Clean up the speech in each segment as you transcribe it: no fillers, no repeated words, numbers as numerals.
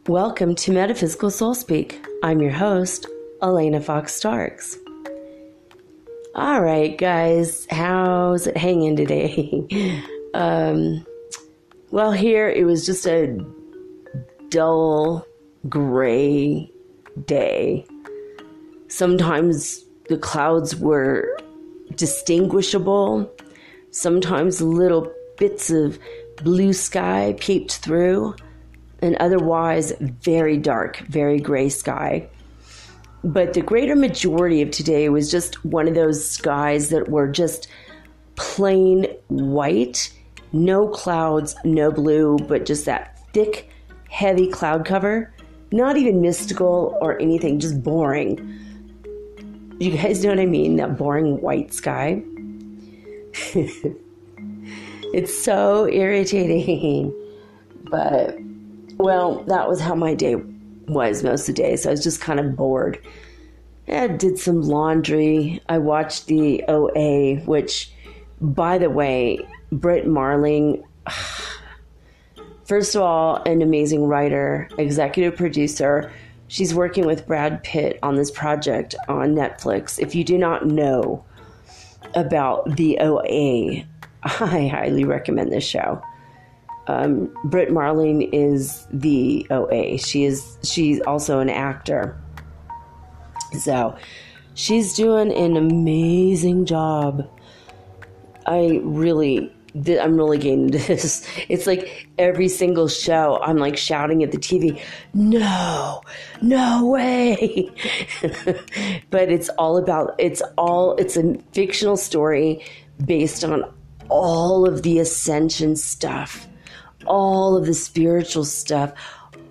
Welcome to Metaphysical Soul Speak. I'm your host, Elena Fox Starks. All right, guys, how's it hanging today? Well, here it was just a dull, gray day. Sometimes the clouds were distinguishable. Sometimes little bits of blue sky peeped through. And otherwise, very dark, very gray sky. But the greater majority of today was just one of those skies that were just plain white, no clouds, no blue, but just that thick, heavy cloud cover. Not even mystical or anything, just boring. You guys know what I mean? That boring white sky. It's so irritating. But, well, that was how my day was most of the day. So I was just kind of bored. I did some laundry. I watched the OA, which, by the way, Britt Marling, first of all, an amazing writer, executive producer. She's working with Brad Pitt on this project on Netflix. If you do not know about the OA, I highly recommend this show. Britt Marling is the OA. She's also an actor. So she's doing an amazing job. I'm really getting into this. It's like every single show I'm like shouting at the TV, no way. But it's a fictional story based on all of the Ascension stuff, all of the spiritual stuff,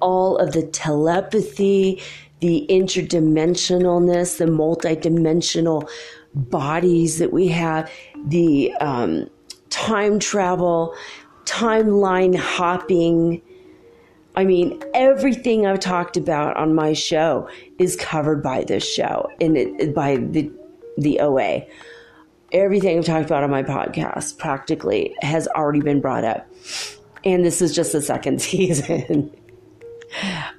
all of the telepathy, the interdimensionalness, the multidimensional bodies that we have, the time travel, timeline hopping. I mean, everything I've talked about on my show is covered by this show and by the OA. Everything I've talked about on my podcast practically has already been brought up. And this is just the second season.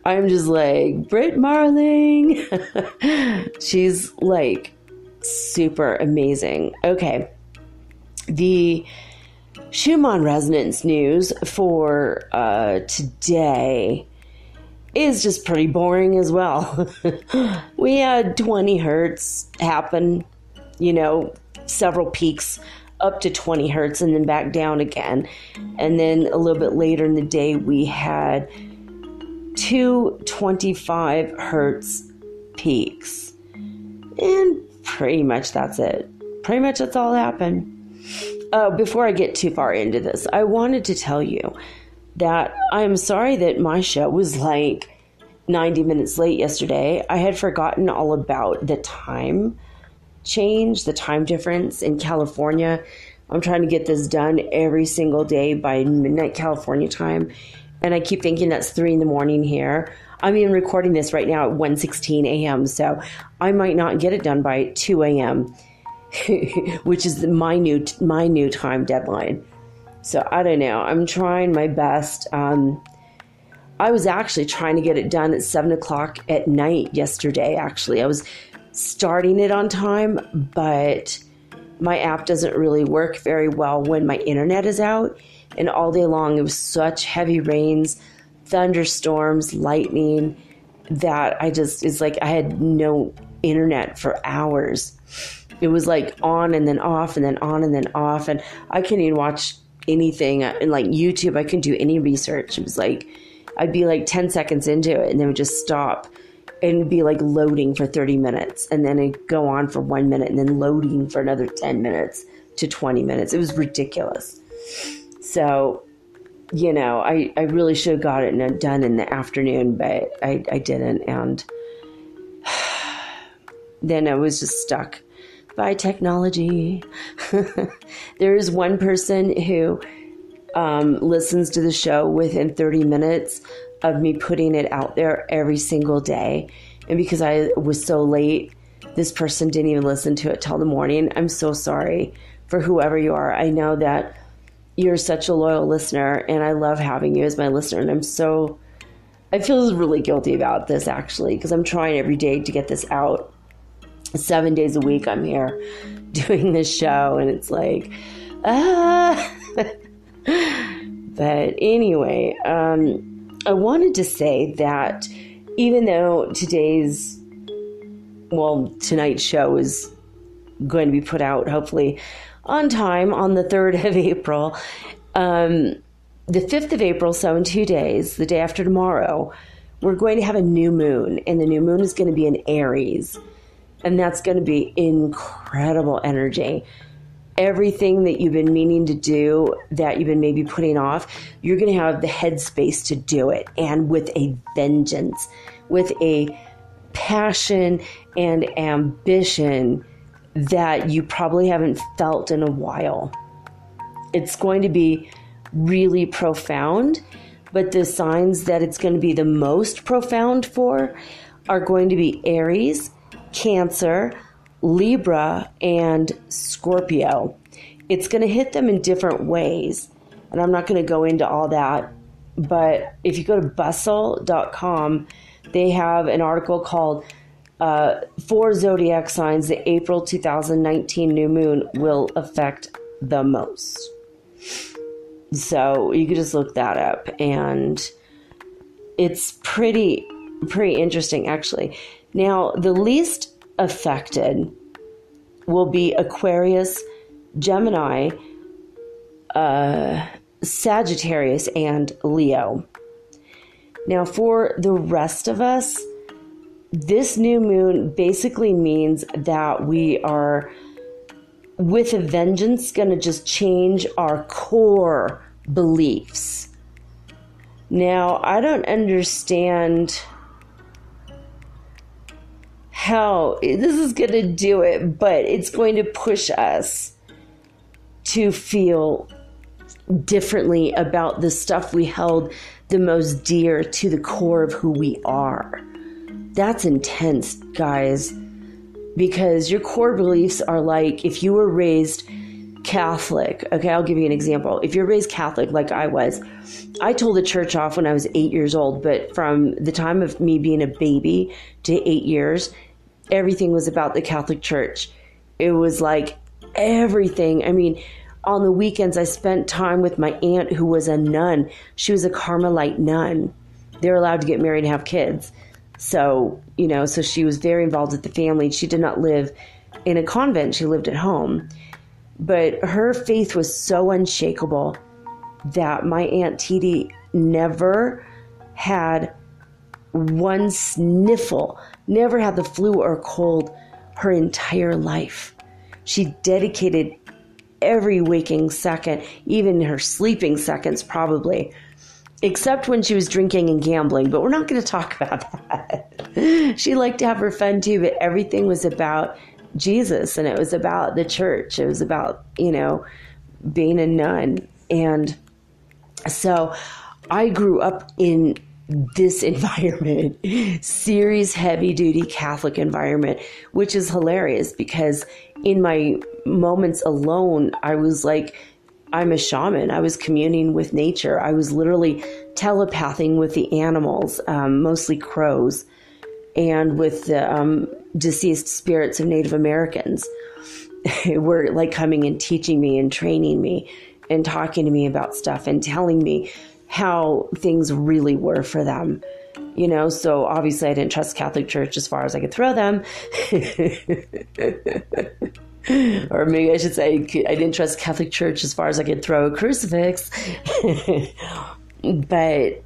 I'm just like, Britt Marling. She's like super amazing. Okay. The Schumann Resonance news for today is just pretty boring as well. We had 20 hertz happen, several peaks up to 20 hertz and then back down again. And then a little bit later in the day, we had 225 hertz peaks. And pretty much that's it. Pretty much that's all that happened. Before I get too far into this, I wanted to tell you that I'm sorry that my show was like 90 minutes late yesterday. I had forgotten all about the time change, the time difference in California. I'm trying to get this done every single day by midnight California time. And I keep thinking that's 3 a.m. here. I'm even recording this right now at 1:16 a.m. So I might not get it done by 2 a.m., which is my new time deadline. So I don't know. I'm trying my best. I was actually trying to get it done at 7 o'clock at night yesterday. Actually, I was starting it on time, but my app doesn't really work very well when my internet is out. And all day long, it was such heavy rains, thunderstorms, lightning, that it's like I had no internet for hours. It was like on and then off and then on and then off. And I couldn't even watch anything. And like YouTube, I couldn't do any research. It was like, I'd be like 10 seconds into it and then it would just stop and be like loading for 30 minutes. And then it'd go on for 1 minute and then loading for another 10 minutes to 20 minutes. It was ridiculous. So, I really should have got it done in the afternoon, but I didn't. And then I was just stuck by technology. There is one person who listens to the show within 30 minutes of me putting it out there every single day. And because I was so late, this person didn't even listen to it till the morning. I'm so sorry for whoever you are. I know that you're such a loyal listener, and I love having you as my listener. And I'm so I feel really guilty about this, actually, because I'm trying every day to get this out. 7 days a week I'm here doing this show, and it's like, But anyway, I wanted to say that even though tonight's show is going to be put out hopefully on time on the 3rd of April, the 5th of April, so in 2 days, the day after tomorrow, we're going to have a new moon, and the new moon is going to be in Aries, and that's going to be incredible energy. Everything that you've been meaning to do, that you've been maybe putting off, you're going to have the headspace to do it, and with a vengeance, with a passion and ambition that you probably haven't felt in a while. It's going to be really profound, but the signs that it's going to be the most profound for are going to be Aries, Cancer, Libra, and Scorpio. It's going to hit them in different ways, and I'm not going to go into all that, but if you go to bustle.com, they have an article called 4 Zodiac Signs the April 2019 New Moon Will Affect the Most. So you could just look that up, and it's pretty interesting, actually. Now, the least affected will be Aquarius, Gemini, Sagittarius, and Leo. Now, for the rest of us, this new moon basically means that we are, with a vengeance, going to just change our core beliefs. Now, I don't understand how this is going to do it, but it's going to push us to feel differently about the stuff we held the most dear to the core of who we are. That's intense, guys, because your core beliefs are like, if you were raised Catholic, okay, I'll give you an example. If you're raised Catholic like I was, I told the church off when I was 8 years old, but from the time of me being a baby to 8 years, everything was about the Catholic Church. It was like everything. I mean, on the weekends, I spent time with my aunt who was a nun. She was a Carmelite nun. They're allowed to get married and have kids. So, so she was very involved with the family. She did not live in a convent. She lived at home. But her faith was so unshakable that my Aunt Titi never had one sniffle, never had the flu or cold her entire life. She dedicated every waking second, even her sleeping seconds probably, except when she was drinking and gambling, but we're not going to talk about that. She liked to have her fun too, but everything was about Jesus, and it was about the church. It was about, being a nun. And so I grew up in this environment, serious, heavy-duty Catholic environment, which is hilarious because in my moments alone, I was like, I'm a shaman. I was communing with nature. I was literally telepathing with the animals, mostly crows, and with the deceased spirits of Native Americans. Were like coming and teaching me and training me and talking to me about stuff and telling me how things really were for them. So obviously I didn't trust Catholic Church as far as I could throw them. Or maybe I should say I didn't trust Catholic Church as far as I could throw a crucifix. But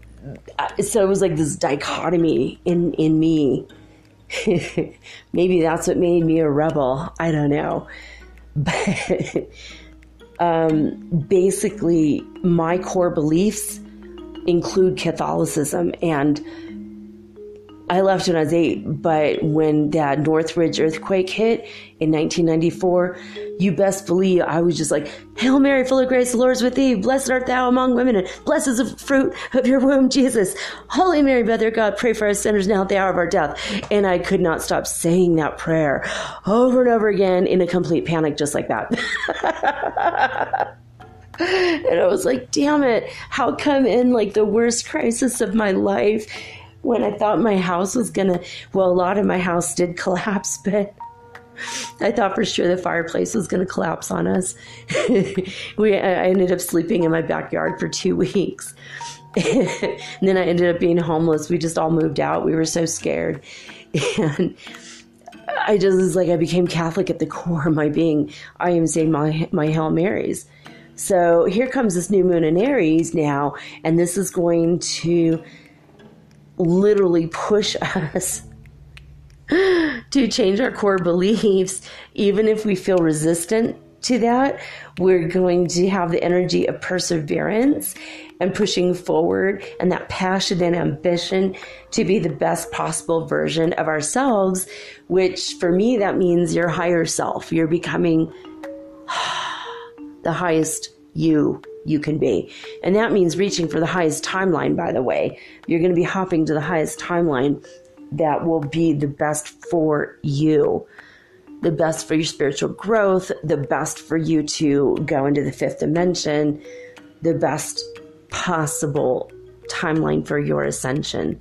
so it was like this dichotomy in me. Maybe that's what made me a rebel. I don't know. But basically, my core beliefs include Catholicism, and I left when I was 8, but when that Northridge earthquake hit in 1994, you best believe I was just like, Hail Mary, full of grace, the Lord is with thee. Blessed art thou among women, and blessed is the fruit of your womb, Jesus. Holy Mary, Mother of God, pray for us sinners now at the hour of our death. And I could not stop saying that prayer over and over again in a complete panic, just like that. And I was like, damn it, how come in like the worst crisis of my life, when I thought my house was gonna, well, a lot of my house did collapse, but I thought for sure the fireplace was going to collapse on us. I ended up sleeping in my backyard for 2 weeks. And then I ended up being homeless. We just all moved out. We were so scared. And I just was like, I became Catholic at the core of my being. I am saying my Hail Marys. So here comes this new moon in Aries now, and this is going to literally push us to change our core beliefs. Even if we feel resistant to that, we're going to have the energy of perseverance and pushing forward, and that passion and ambition to be the best possible version of ourselves, which for me, that means your higher self. You're becoming the highest you can be. And that means reaching for the highest timeline, by the way. You're going to be hopping to the highest timeline that will be the best for you, the best for your spiritual growth, the best for you to go into the fifth dimension, the best possible timeline for your ascension.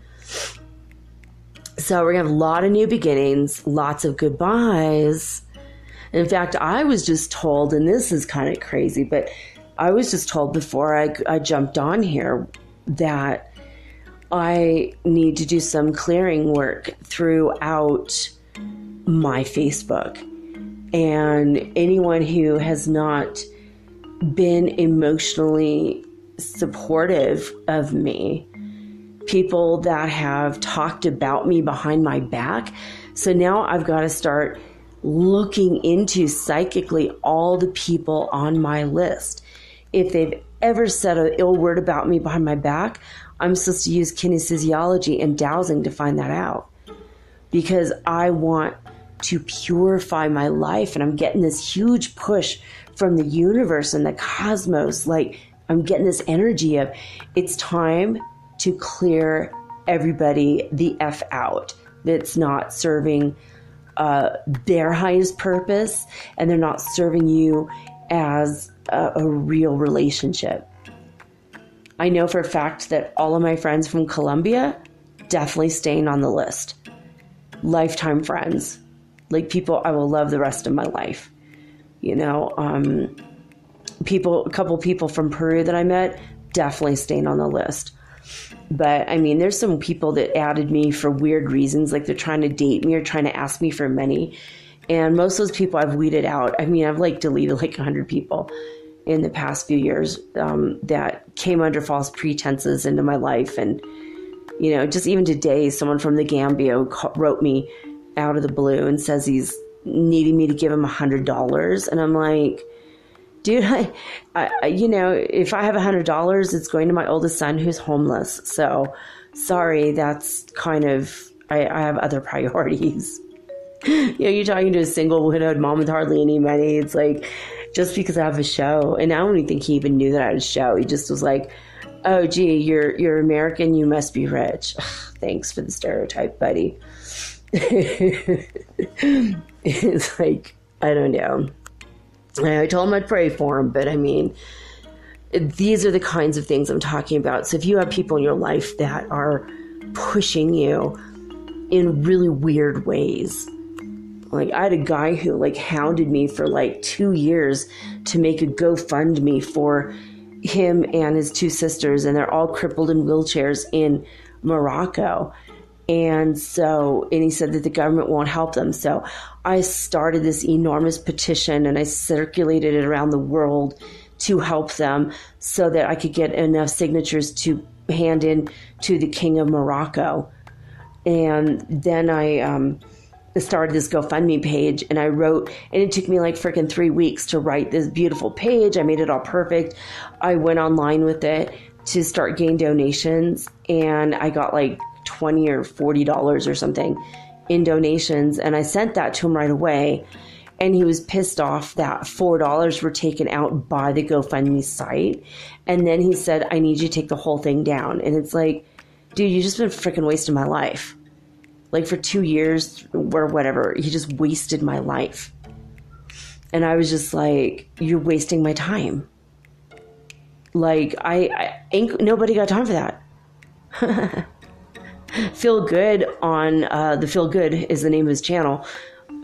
So we're going to have a lot of new beginnings, lots of goodbyes. In fact, I was just told, and this is kind of crazy, but I was just told before I jumped on here that I need to do some clearing work throughout my Facebook. And anyone who has not been emotionally supportive of me, people that have talked about me behind my back. So now I've got to start looking into psychically all the people on my list. If they've ever said an ill word about me behind my back, I'm supposed to use kinesiology and dowsing to find that out, because I want to purify my life, and I'm getting this huge push from the universe and the cosmos. Like, I'm getting this energy of it's time to clear everybody the F out that's not serving their highest purpose, and they're not serving you as a real relationship. I know for a fact that all of my friends from Colombia definitely staying on the list. Lifetime friends. Like, people I will love the rest of my life. You know, a couple people from Peru that I met definitely staying on the list. But I mean, there's some people that added me for weird reasons, like they're trying to date me or trying to ask me for money. And most of those people I've weeded out. I mean, I've like deleted like 100 people in the past few years that came under false pretenses into my life. And, you know, just even today, someone from the Gambia wrote me out of the blue and says he's needing me to give him $100. And I'm like, dude, I you know, if I have $100, it's going to my oldest son who's homeless. So sorry, that's kind of, I have other priorities. You know, you're talking to a single widowed mom with hardly any money. It's like, just because I have a show. And I don't even think he even knew that I had a show. He just was like, oh, gee, you're American, you must be rich. Ugh, thanks for the stereotype, buddy. It's like, I don't know. I told him I'd pray for him, but I mean, these are the kinds of things I'm talking about. So if you have people in your life that are pushing you in really weird ways, like I had a guy who like hounded me for like 2 years to make a GoFundMe for him and his two sisters, and they're all crippled in wheelchairs in Morocco. And he said that the government won't help them. So I started this enormous petition and I circulated it around the world to help them so that I could get enough signatures to hand in to the King of Morocco. And then I started this GoFundMe page, and I wrote, and it took me like freaking 3 weeks to write this beautiful page. I made it all perfect. I went online with it to start getting donations, and I got like $20 or $40 or something in donations, and I sent that to him right away. And he was pissed off that $4 were taken out by the GoFundMe site. And then he said, I need you to take the whole thing down. And it's like, dude, you just been freaking wasting my life. Like for 2 years or whatever, he just wasted my life. And I was just like, you're wasting my time. Like, I ain't nobody got time for that. Feel Good on the Feel Good is the name of his channel.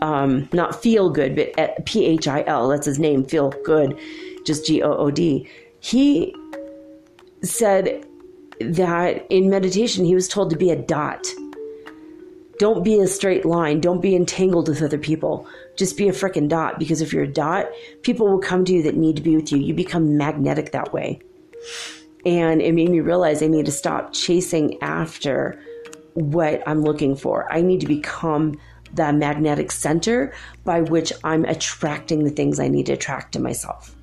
Not Feel Good, but PHIL. That's his name. Feel Good, just GOOD. He said that in meditation he was told to be a dot. Don't be a straight line. Don't be entangled with other people. Just be a freaking dot, because if you're a dot, people will come to you that need to be with you. You become magnetic that way. And it made me realize I need to stop chasing after what I'm looking for. I need to become the magnetic center by which I'm attracting the things I need to attract to myself.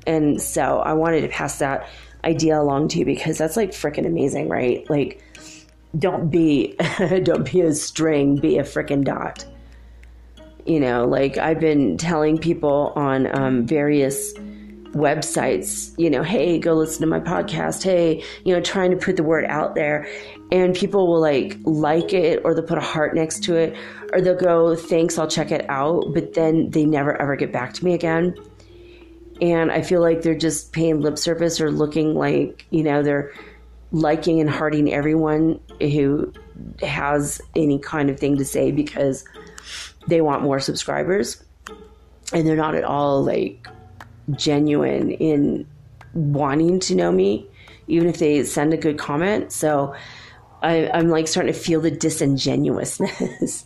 And so I wanted to pass that idea along to you, because that's like freaking amazing, right? Like, don't be a string, be a freaking dot. You know, like I've been telling people on various websites, you know, hey, go listen to my podcast. Hey, you know, trying to put the word out there, and people will like it, or they'll put a heart next to it, or they'll go, thanks, I'll check it out. But then they never ever get back to me again. And I feel like they're just paying lip service, or looking like, you know, they're liking and hearting everyone who has any kind of thing to say, because they want more subscribers, and they're not at all like genuine in wanting to know me, even if they send a good comment. So I'm like starting to feel the disingenuousness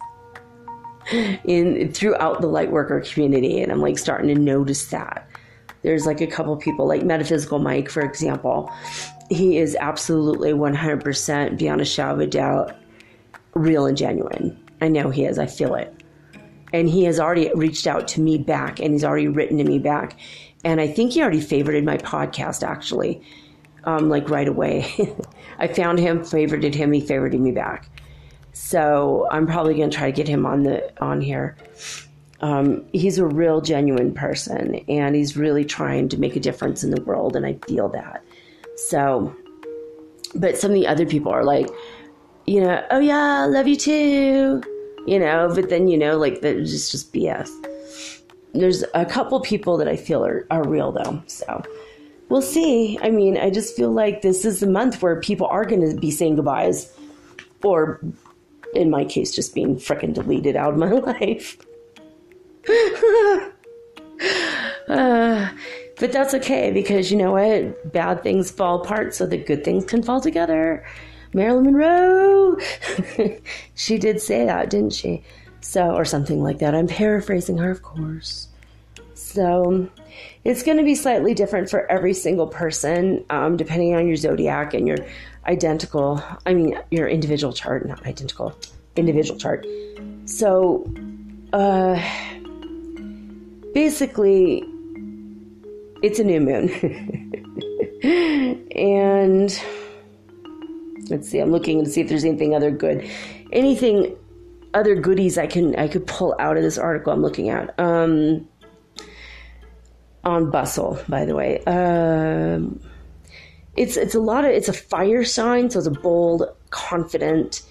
throughout the lightworker community, and I'm like starting to notice that. There's like a couple people, like Metaphysical Mike, for example. He is absolutely 100%, beyond a shadow of a doubt, real and genuine. I know he is. I feel it. And he has already reached out to me back, and he's already written to me back. And I think he already favorited my podcast, actually, like right away. I found him, favorited him, he favorited me back. So I'm probably going to try to get him on here. He's a real genuine person, and he's really trying to make a difference in the world, and I feel that. So, but some of the other people are like, you know, oh yeah, love you too, you know, but then, you know, like that's just BS. There's a couple people that I feel are real though. So we'll see. I mean, I just feel like this is the month where people are going to be saying goodbyes, or in my case, just being frickin' deleted out of my life. But that's okay, because you know what? Bad things fall apart so that good things can fall together. Marilyn Monroe. She did say that, didn't she? So, or something like that. I'm paraphrasing her, of course. So it's going to be slightly different for every single person, depending on your zodiac and your your individual chart, not identical, individual chart. So, basically, it's a new moon. And let's see, I'm looking to see if there's anything other good. Anything other goodies I could pull out of this article I'm looking at. On Bustle, by the way. It's a fire sign, so it's a bold, confident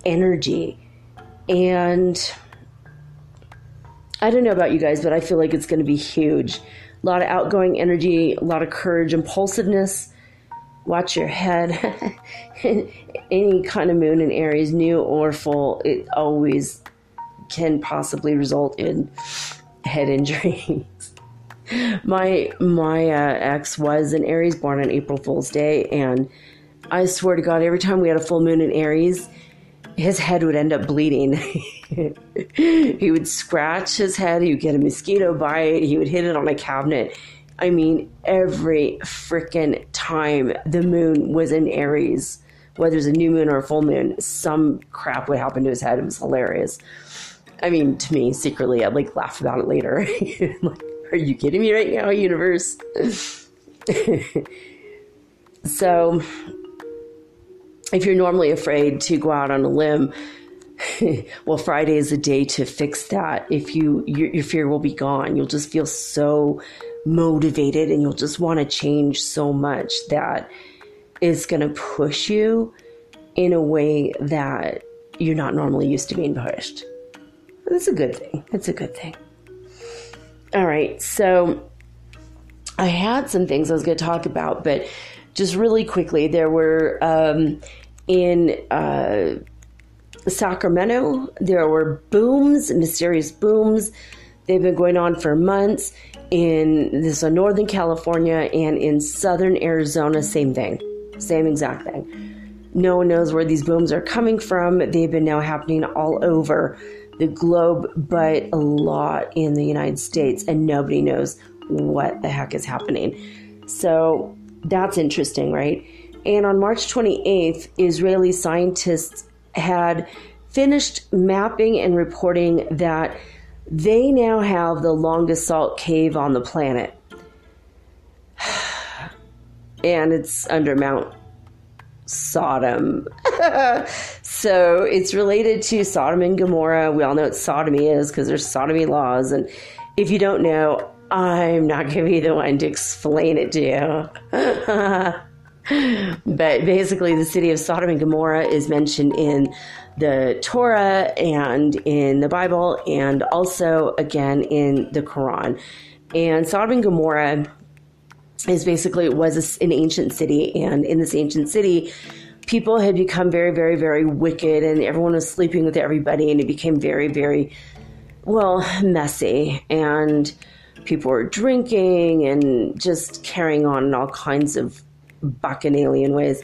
energy. And I don't know about you guys, but I feel like it's going to be huge. A lot of outgoing energy, a lot of courage, impulsiveness. Watch your head. Any kind of moon in Aries, new or full, it always can possibly result in head injuries. My ex was an Aries, born on April Fool's Day, and I swear to God, every time we had a full moon in Aries, his head would end up bleeding. He would scratch his head, he would get a mosquito bite, he would hit it on a cabinet. I mean, every freaking time the moon was in Aries, whether it's a new moon or a full moon, some crap would happen to his head. It was hilarious. I mean, to me, secretly, I'd like laugh about it later. Like, are you kidding me right now, universe? So, if you're normally afraid to go out on a limb, well, Friday is the day to fix that. If your fear will be gone. You'll just feel so motivated, and you'll just want to change so much that it's going to push you in a way that you're not normally used to being pushed. That's a good thing. It's a good thing. All right. So I had some things I was going to talk about, but just really quickly, there were in Sacramento, there were booms, mysterious booms. They've been going on for months. In Northern California and in Southern Arizona, same thing, same exact thing. No one knows where these booms are coming from. They've been now happening all over the globe, but a lot in the United States, and nobody knows what the heck is happening. So that's interesting, right? And on March 28th, Israeli scientists had finished mapping and reporting that they now have the longest salt cave on the planet. And it's under Mount Sodom. So it's related to Sodom and Gomorrah. We all know what sodomy is because there's sodomy laws. And if you don't know, I'm not going to be the one to explain it to you. But basically, the city of Sodom and Gomorrah is mentioned in the Torah and in the Bible, and also again in the Quran. And Sodom and Gomorrah was an ancient city, and in this ancient city, people had become very, very, very wicked, and everyone was sleeping with everybody, and it became very, very, messy, and people were drinking and just carrying on in all kinds of bacchanalian ways.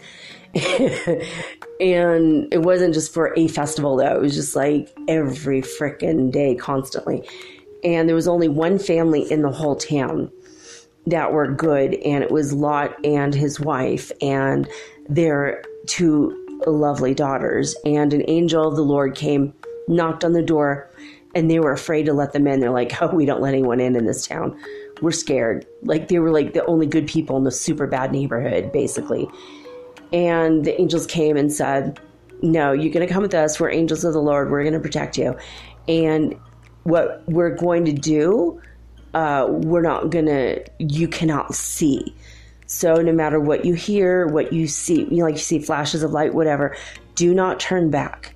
And it wasn't just for a festival, though. It was just like every frickin' day, constantly. And there was only one family in the whole town that were good, and it was Lot and his wife and their two lovely daughters. And an angel of the Lord came, knocked on the door, and they were afraid to let them in. They're like, oh, we don't let anyone in this town. We're scared. Like, they were like the only good people in the super bad neighborhood, basically. And the angels came and said, no, you're going to come with us. We're angels of the Lord. We're going to protect you. And what we're going to do, you cannot see. So no matter what you hear, what you see, you see flashes of light, whatever, do not turn back.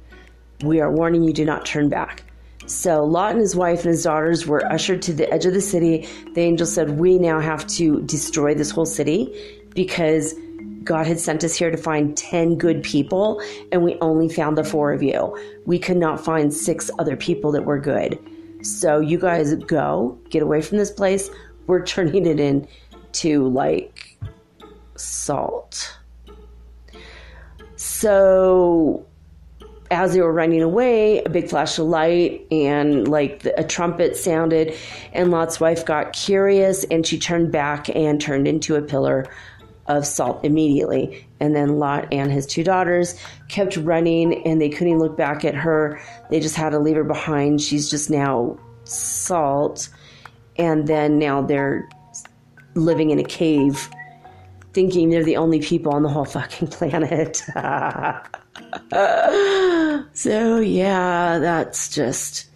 We are warning you, do not turn back. So Lot and his wife and his daughters were ushered to the edge of the city. The angel said, we now have to destroy this whole city because God had sent us here to find 10 good people, and we only found the 4 of you. We could not find 6 other people that were good. So you guys go, get away from this place. We're turning it into like salt. So as they were running away, a big flash of light and a trumpet sounded, and Lot's wife got curious, and she turned back and turned into a pillar of salt immediately. And then Lot and his 2 daughters kept running, and they couldn't even look back at her. They just had to leave her behind. She's just now salt. And then now they're living in a cave, thinking they're the only people on the whole fucking planet. So yeah, that's just...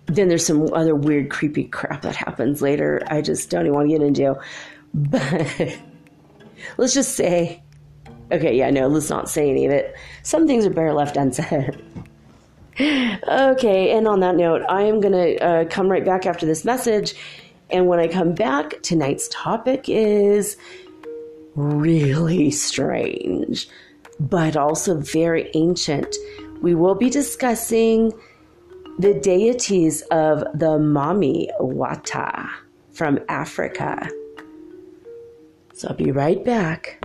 Then there's some other weird, creepy crap that happens later. I just don't even want to get into. But let's just say, okay, yeah, no, let's not say any of it. Some things are better left unsaid. Okay, and on that note, I am going to come right back after this message. And when I come back, tonight's topic is really strange, but also very ancient. We will be discussing the deities of the Mami Wata from Africa. So I'll be right back.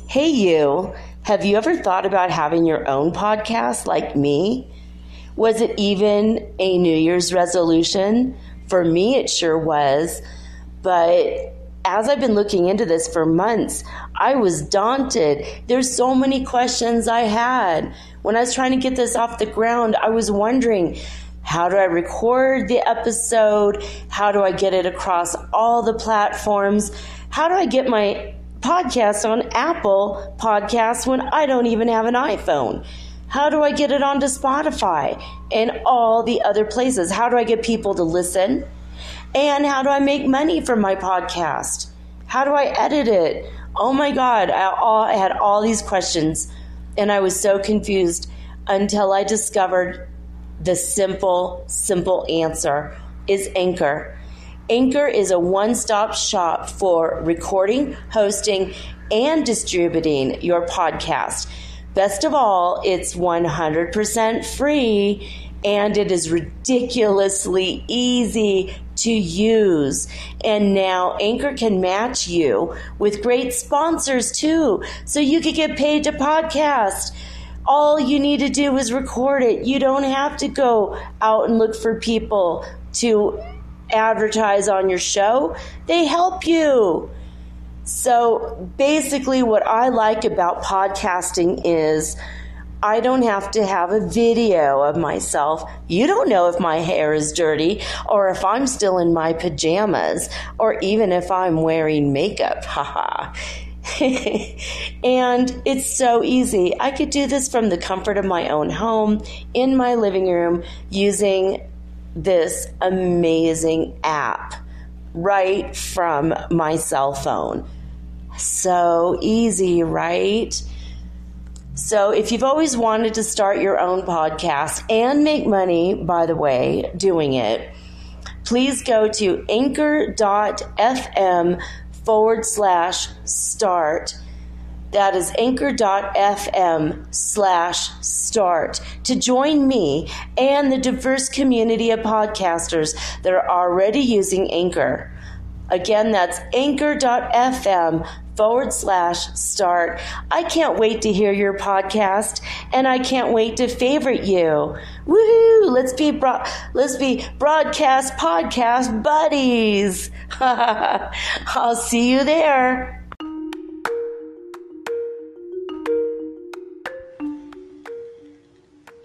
Hey you, have you ever thought about having your own podcast like me? Was it even a New Year's resolution? For me, it sure was. But as I've been looking into this for months, I was daunted. There's so many questions I had. When I was trying to get this off the ground, I was wondering, how do I record the episode? How do I get it across all the platforms? How do I get my podcast on Apple Podcasts when I don't even have an iPhone? How do I get it onto Spotify and all the other places? How do I get people to listen? And how do I make money from my podcast? How do I edit it? Oh my God, I had all these questions, and I was so confused until I discovered the simple answer is Anchor. Anchor is a one-stop shop for recording, hosting, and distributing your podcast. Best of all, it's 100% free, and it is ridiculously easy to use. And now Anchor can match you with great sponsors too, so you could get paid to podcast. All you need to do is record it. You don't have to go out and look for people to advertise on your show. They help you. So basically what I like about podcasting is I don't have to have a video of myself. You don't know if my hair is dirty or if I'm still in my pajamas or even if I'm wearing makeup. Haha. And it's so easy. I could do this from the comfort of my own home in my living room using this amazing app right from my cell phone. So easy, right? So if you've always wanted to start your own podcast and make money, by the way, doing it, please go to anchor.fm/start. That is anchor.fm/start to join me and the diverse community of podcasters that are already using Anchor. Again, that's anchor.fm/start. I can't wait to hear your podcast, and I can't wait to favorite you. Woohoo! Let's be broadcast podcast buddies. I'll see you there.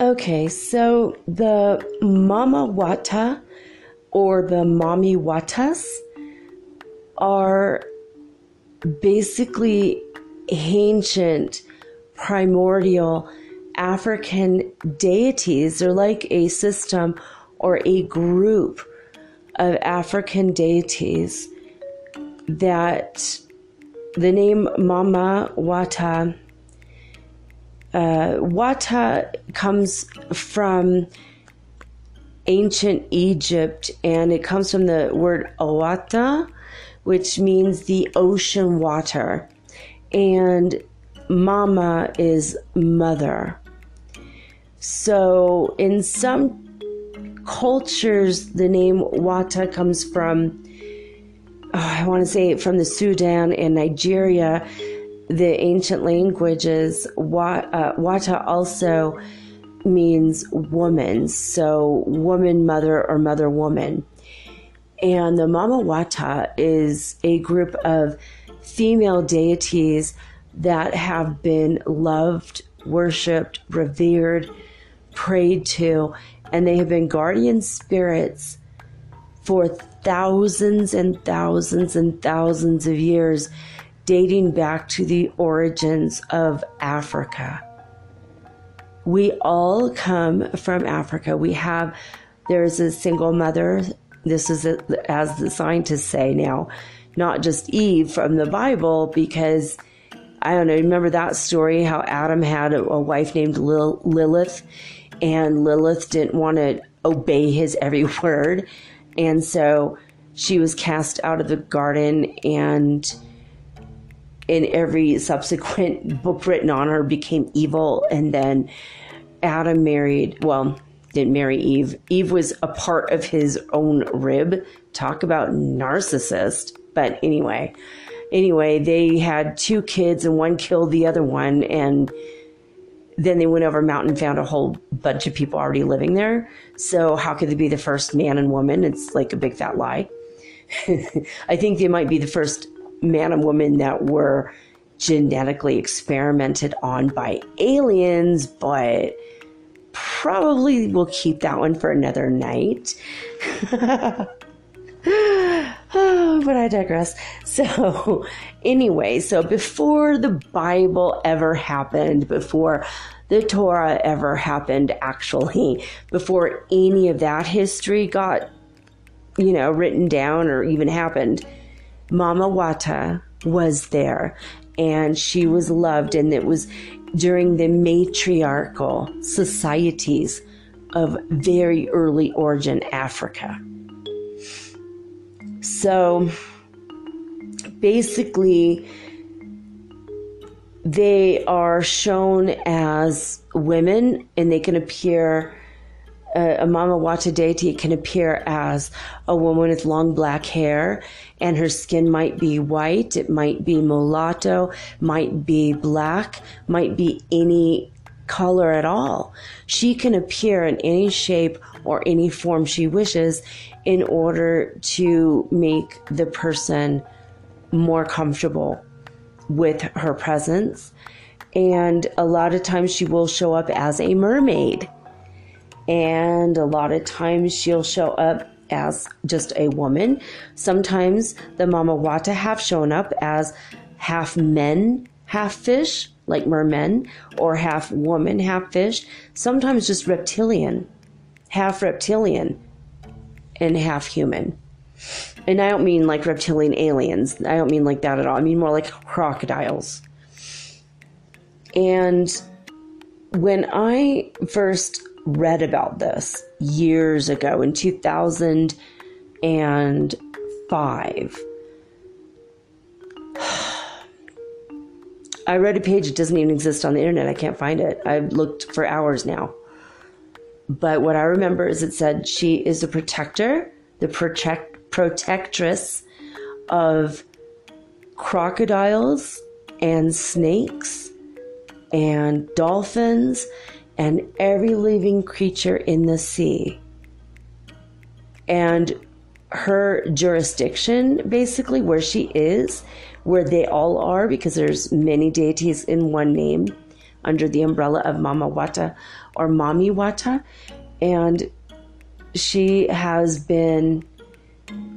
Okay, so the Mama Wata or the Mami Watas are basically ancient, primordial African deities. They're like a system or a group of African deities that the name Mama Wata Wata comes from ancient Egypt, and it comes from the word Wata, which means the ocean water, and Mama is mother. So in some cultures, the name Wata comes from, I want to say from the Sudan and Nigeria. The ancient languages, Wata also means woman, so woman, mother, or mother, woman. And the Mama Wata is a group of female deities that have been loved, worshipped, revered, prayed to, and they have been guardian spirits for thousands and thousands and thousands of years, dating back to the origins of Africa. We all come from Africa. There's a single mother. This is, as the scientists say now, not just Eve from the Bible, because, I don't know, remember that story, how Adam had a wife named Lilith, and Lilith didn't want to obey his every word, and so she was cast out of the garden, and in every subsequent book written on her became evil. And then Adam didn't marry Eve. Eve was a part of his own rib. Talk about narcissist. But anyway, they had 2 kids and one killed the other one. And then they went over a mountain and found a whole bunch of people already living there. So how could they be the first man and woman? It's like a big fat lie. I think they might be the first man and woman that were genetically experimented on by aliens, but probably we'll keep that one for another night. But I digress. So anyway, so before the Bible ever happened, before the Torah ever happened, actually, before any of that history got, written down or even happened, Mama Wata was there, and she was loved, and it was during the matriarchal societies of very early origin Africa. So basically, they are shown as women, and they can appear, a Mama Wata deity can appear as a woman with long black hair, and her skin might be white, it might be mulatto, might be black, might be any color at all. She can appear in any shape or any form she wishes in order to make the person more comfortable with her presence. And a lot of times she will show up as a mermaid, and a lot of times she'll show up as just a woman. Sometimes the Mama Wata have shown up as half men, half fish, like mermen, or half woman, half fish. Sometimes just reptilian and half human. And I don't mean like reptilian aliens. I don't mean like that at all. I mean more like crocodiles. And when I first read about this years ago in 2005, I read a page that doesn't even exist on the internet. I can't find it. I've looked for hours now. But what I remember is it said she is a protector, the protectress of crocodiles and snakes and dolphins and every living creature in the sea. And her jurisdiction, basically where she is, where they all are, because there's many deities in one name under the umbrella of Mama Wata or Mami Wata, and she has been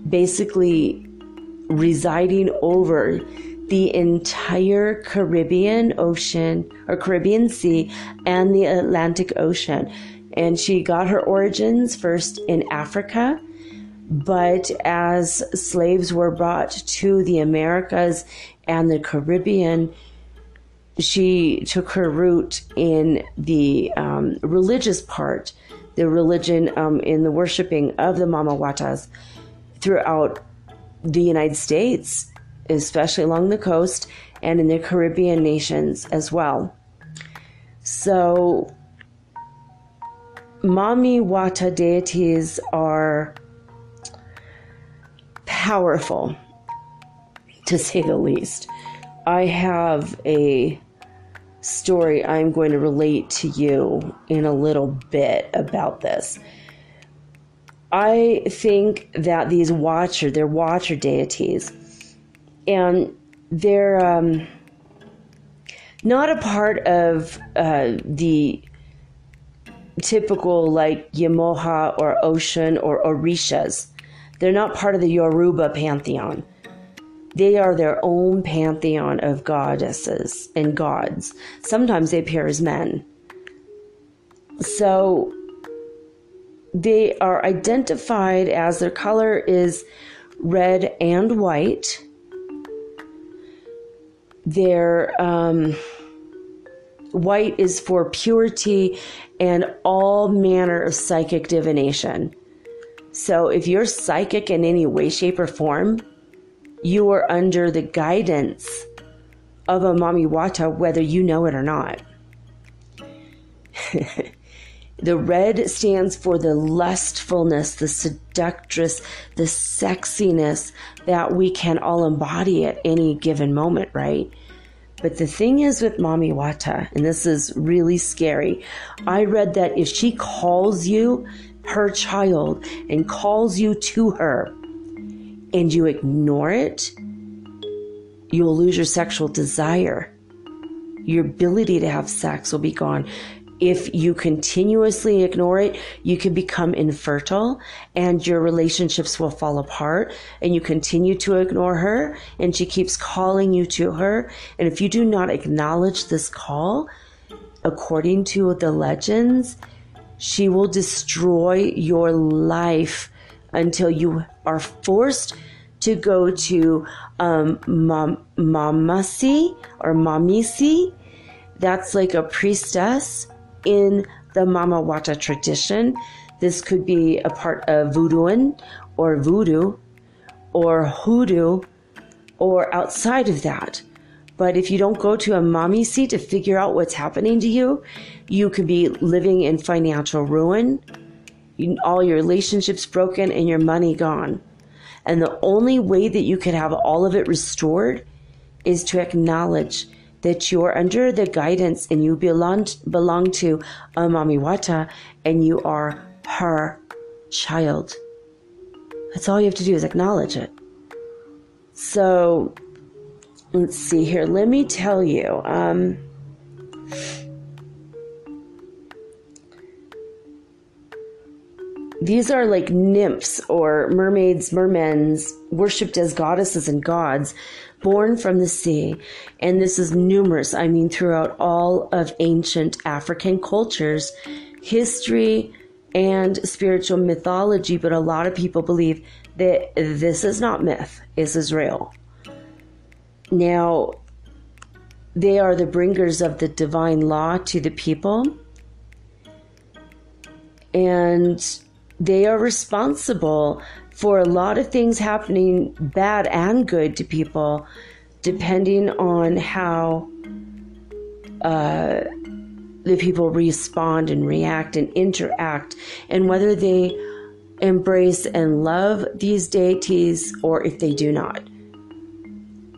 basically residing over the entire Caribbean Ocean or Caribbean Sea and the Atlantic Ocean. And she got her origins first in Africa, but as slaves were brought to the Americas and the Caribbean, she took her root in the religious part, the religion in the worshiping of the Mama Watas throughout the United States, especially along the coast and in the Caribbean nations as well. So Mami Wata deities are powerful, to say the least. I have a story I'm going to relate to you in a little bit about this. I think that they're watcher deities, and they're not a part of the typical like Yamoha or Ocean or Orishas. They're not part of the Yoruba pantheon. They are their own pantheon of goddesses and gods. Sometimes they appear as men. So they are identified as their color is red and white. Their white is for purity and all manner of psychic divination. So if you're psychic in any way, shape, or form, you are under the guidance of a Mami Wata, whether you know it or not. The red stands for the lustfulness, the seductress, the sexiness that we can all embody at any given moment, right? But the thing is with Mami Wata, and this is really scary, I read that if she calls you her child and calls you to her, and you ignore it, you'll lose your sexual desire. Your ability to have sex will be gone. If you continuously ignore it, you can become infertile and your relationships will fall apart, and you continue to ignore her and she keeps calling you to her. And if you do not acknowledge this call, according to the legends, she will destroy your life until you are forced to go to Mamasi or Mamisi. That's like a priestess in the Mama Wata tradition. This could be a part of voodoo or hoodoo or outside of that. But if you don't go to a Mamisi to figure out what's happening to you, you could be living in financial ruin, all your relationships broken, and your money gone. And the only way that you could have all of it restored is to acknowledge that you're under the guidance and you belong to a Mami Wata and you are her child. That's all you have to do is acknowledge it. So, let's see here. Let me tell you. These are like nymphs or mermaids, mermen's, worshipped as goddesses and gods, born from the sea. And this is numerous, throughout all of ancient African cultures, history, and spiritual mythology. But a lot of people believe that this is not myth, this is real. Now, they are the bringers of the divine law to the people. And they are responsible for a lot of things happening, bad and good, to people, depending on how the people respond and react and interact, and whether they embrace and love these deities or if they do not.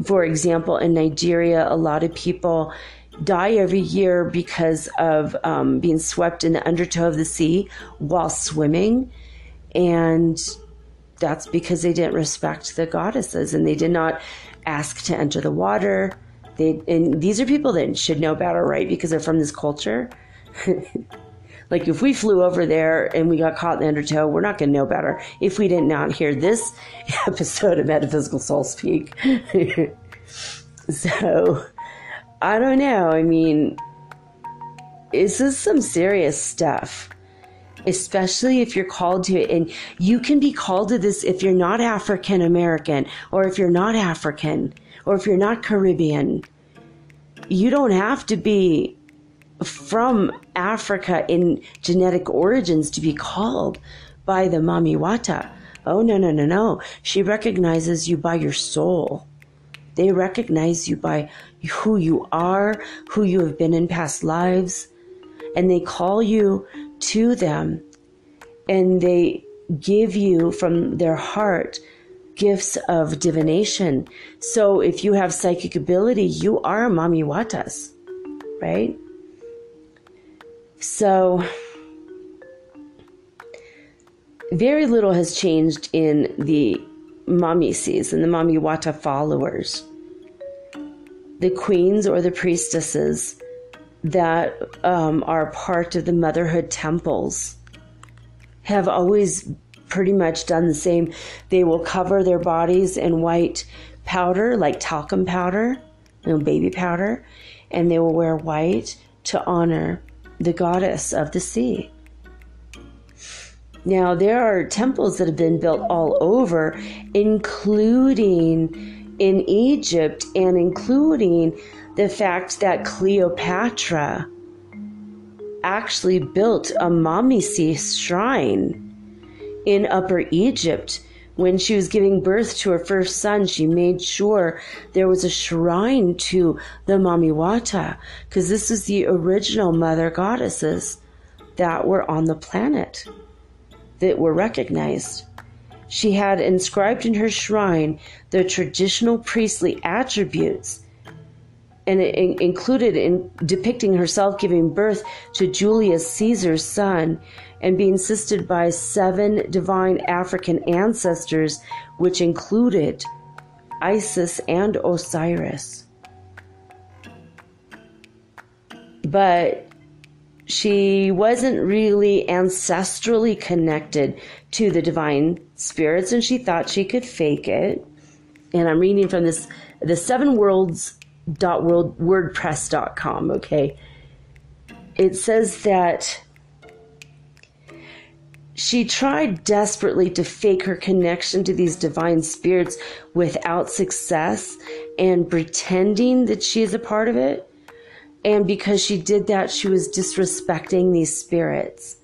For example, in Nigeria, a lot of people die every year because of being swept in the undertow of the sea while swimming. And that's because they didn't respect the goddesses and they did not ask to enter the water. And these are people that should know better, right? Because they're from this culture. Like if we flew over there and we got caught in the undertow, we're not going to know better if we did not hear this episode of Metaphysical Soul Speak. So, I don't know. This is some serious stuff, especially if you're called to it. And you can be called to this if you're not African American, or if you're not African, or if you're not Caribbean. You don't have to be from Africa in genetic origins to be called by the Mami Wata. Oh, no. She recognizes you by your soul. They recognize you by who you are, who you have been in past lives, and they call you to them, and they give you from their heart gifts of divination. So if you have psychic ability, you are Mami Watas, right? So very little has changed in the Mamisis and the Mami Wata followers. The queens or the priestesses that are part of the motherhood temples have always pretty much done the same. They will cover their bodies in white powder, like talcum powder, baby powder, and they will wear white to honor the goddess of the sea. Now, there are temples that have been built all over, including in Egypt, and including the fact that Cleopatra actually built a Mamisi shrine in Upper Egypt. When she was giving birth to her first son, she made sure there was a shrine to the Mami Wata, because this is the original mother goddesses that were on the planet, that were recognized. She had inscribed in her shrine the traditional priestly attributes, and it included in depicting herself giving birth to Julius Caesar's son and being assisted by 7 divine African ancestors, which included Isis and Osiris. But she wasn't really ancestrally connected to the divine spirits, and she thought she could fake it. And I'm reading from this, the 7worlds.wordpress.com, okay? It says that she tried desperately to fake her connection to these divine spirits without success and pretending that she is a part of it. And because she did that, she was disrespecting these spirits.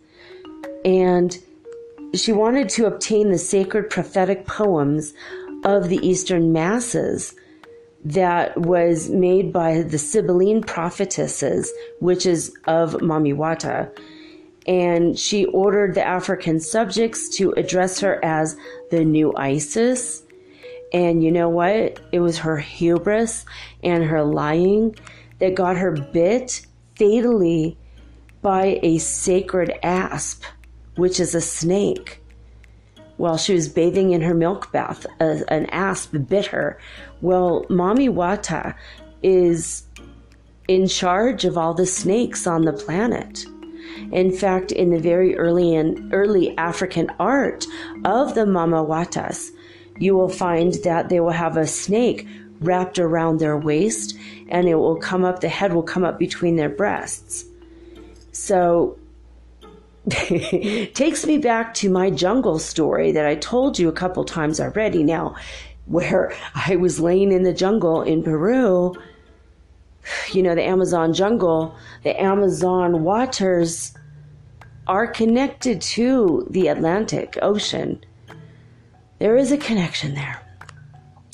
And she wanted to obtain the sacred prophetic poems of the Eastern Masses that was made by the Sibylline prophetesses, witches of Mami Wata. And she ordered the African subjects to address her as the new Isis. And you know what? It was her hubris and her lying that got her bit fatally by a sacred asp, which is a snake. While she was bathing in her milk bath, an asp bit her. Well, Mami Wata is in charge of all the snakes on the planet. In fact, in the very early African art of the Mama Watas, you will find that they will have a snake wrapped around their waist, and it will come up, the head will come up between their breasts. So it takes me back to my jungle story that I told you a couple times already now, where I was laying in the jungle in Peru. You know, the Amazon jungle, the Amazon waters are connected to the Atlantic Ocean. There is a connection there.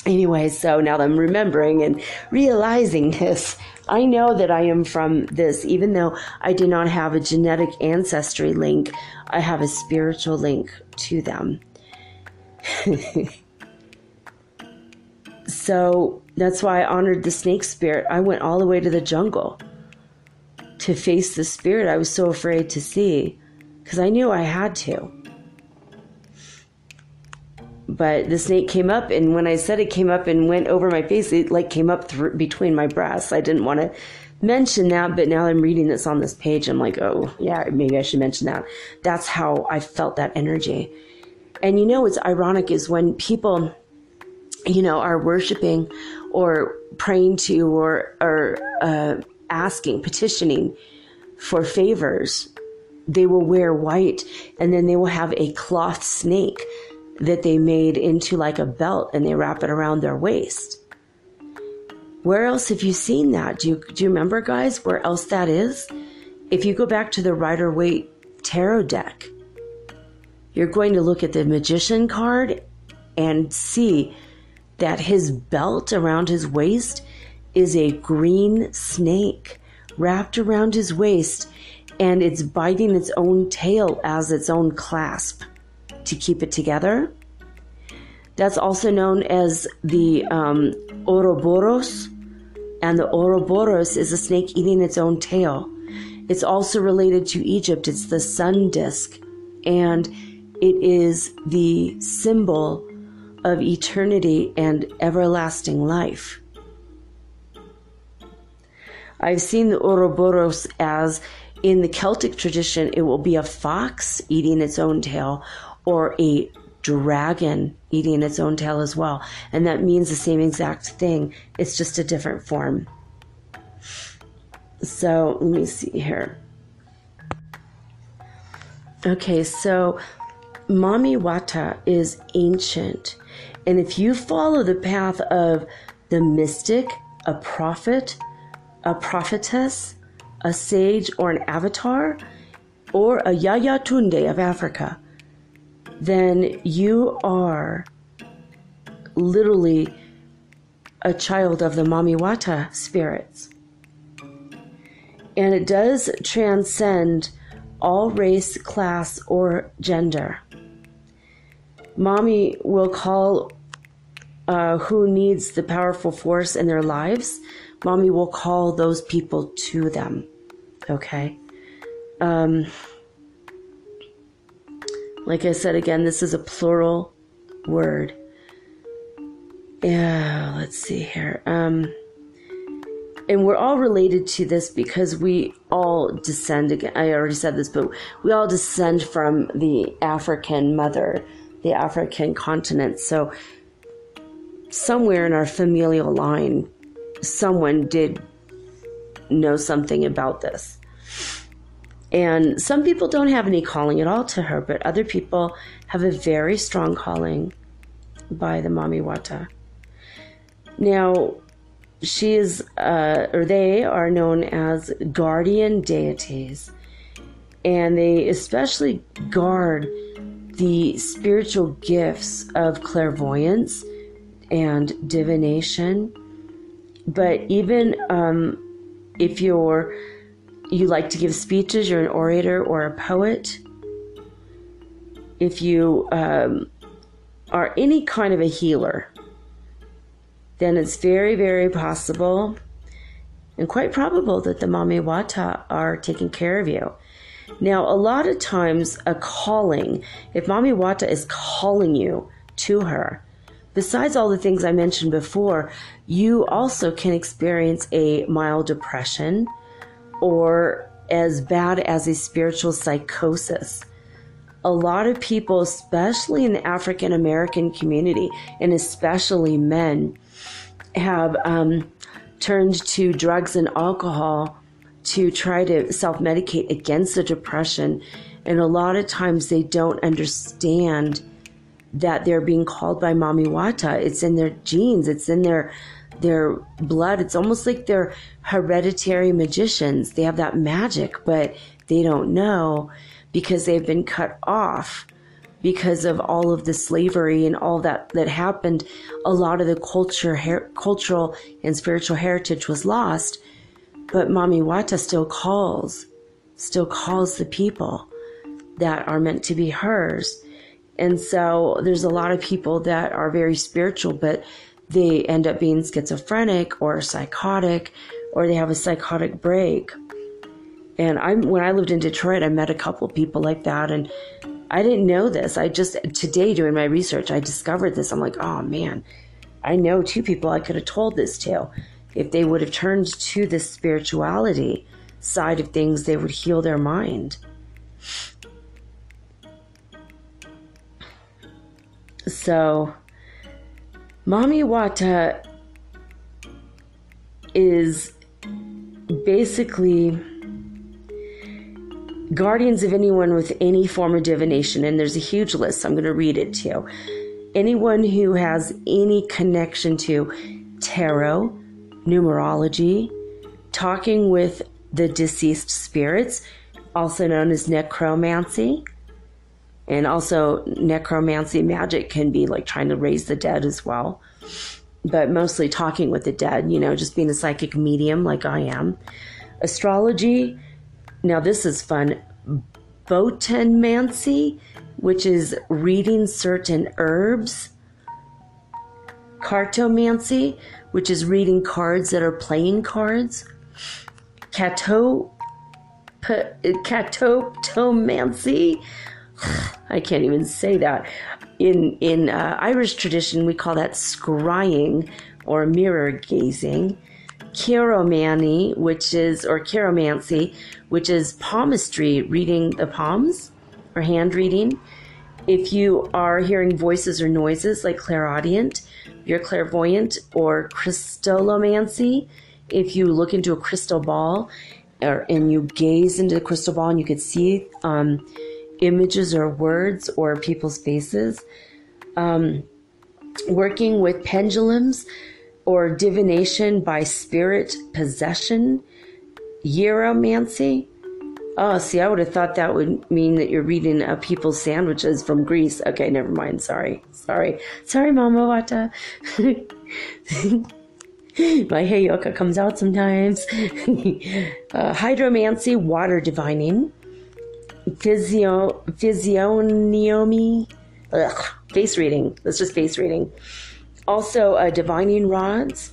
Anyway, so now that I'm remembering and realizing this, I know that I am from this. Even though I do not have a genetic ancestry link, I have a spiritual link to them. So that's why I honored the snake spirit. I went all the way to the jungle to face the spirit I was so afraid to see, because I knew I had to. But the snake came up, and when I said it came up and went over my face, it like came up between my breasts. I didn't want to mention that, but now I'm reading this on this page. I'm like, oh, yeah, maybe I should mention that. That's how I felt that energy. And you know what's ironic is when people, you know, are worshiping or praying to or asking, petitioning for favors, they will wear white, and then they will have a cloth snake that they made into like a belt, and they wrap it around their waist. Where else have you seen that? Do you remember, guys, where else that is? If you go back to the Rider-Waite tarot deck, you're going to look at the Magician card and see that his belt around his waist is a green snake wrapped around his waist, and it's biting its own tail as its own clasp to keep it together. That's also known as the Ouroboros, and the Ouroboros is a snake eating its own tail. It's also related to Egypt. It's the sun disk, and it is the symbol of eternity and everlasting life. I've seen the Ouroboros as, in the Celtic tradition, it will be a fox eating its own tail, or a dragon eating its own tail as well. And that means the same exact thing. It's just a different form. So let me see here. Okay, so Mami Wata is ancient. And if you follow the path of the mystic, a prophet, a prophetess, a sage, or an avatar, or a Yaya Tunde of Africa, then you are literally a child of the Mami Wata spirits. And it does transcend all race, class, or gender. Mommy will call who needs the powerful force in their lives. Mommy will call those people to them. Okay? Like I said again, this is a plural word. Yeah, let's see here. And we're all related to this because we all descend, again, I already said this, but we all descend from the African mother, the African continent. So somewhere in our familial line, someone did know something about this. And some people don't have any calling at all to her, but other people have a very strong calling by the Mami Wata. Now, she is, or they are known as guardian deities, and they especially guard the spiritual gifts of clairvoyance and divination. But even if you like to give speeches, you're an orator or a poet, if you are any kind of a healer, then it's very, very possible and quite probable that the Mami Wata are taking care of you. Now, a lot of times a calling, if Mami Wata is calling you to her, besides all the things I mentioned before, you also can experience a mild depression or as bad as a spiritual psychosis. A lot of people, especially in the African American community, and especially men, have turned to drugs and alcohol to try to self-medicate against the depression. And a lot of times they don't understand that they're being called by Mami Wata. It's in their genes. It's in their blood. It's almost like they're hereditary magicians. They have that magic, but they don't know because they've been cut off because of all of the slavery and all that happened. A lot of the cultural and spiritual heritage was lost, but Mami Wata still calls the people that are meant to be hers. And so there's a lot of people that are very spiritual, but they end up being schizophrenic or psychotic, or they have a psychotic break. And when I lived in Detroit, I met a couple of people like that, and I didn't know this. Today doing my research, I discovered this. I'm like, oh man, I know 2 people I could have told this to. If they would have turned to the spirituality side of things, they would heal their mind. So, Mami Wata is basically guardians of anyone with any form of divination, and there's a huge list. I'm going to read it to you. Anyone who has any connection to tarot, numerology, talking with the deceased spirits, also known as necromancy. And also necromancy magic can be like trying to raise the dead as well. But mostly talking with the dead, just being a psychic medium like I am. Astrology. Now this is fun. Botanmancy, which is reading certain herbs. Cartomancy, which is reading cards that are playing cards. Catomancy. I can't even say that. In Irish tradition, we call that scrying or mirror gazing. Chiromancy, which is palmistry, reading the palms or hand reading. If you are hearing voices or noises like clairaudient, you're clairvoyant. Or crystallomancy, if you look into a crystal ball and you gaze into the crystal ball and you could see images or words or people's faces. Working with pendulums or divination by spirit possession. Hieromancy. Oh, see, I would have thought that would mean that you're reading people's sandwiches from Greece. Okay, never mind. Sorry, Mama Wata. My heyoka comes out sometimes. Hydromancy, water divining. Physiognomy. Face reading. That's just face reading. Also, divining rods.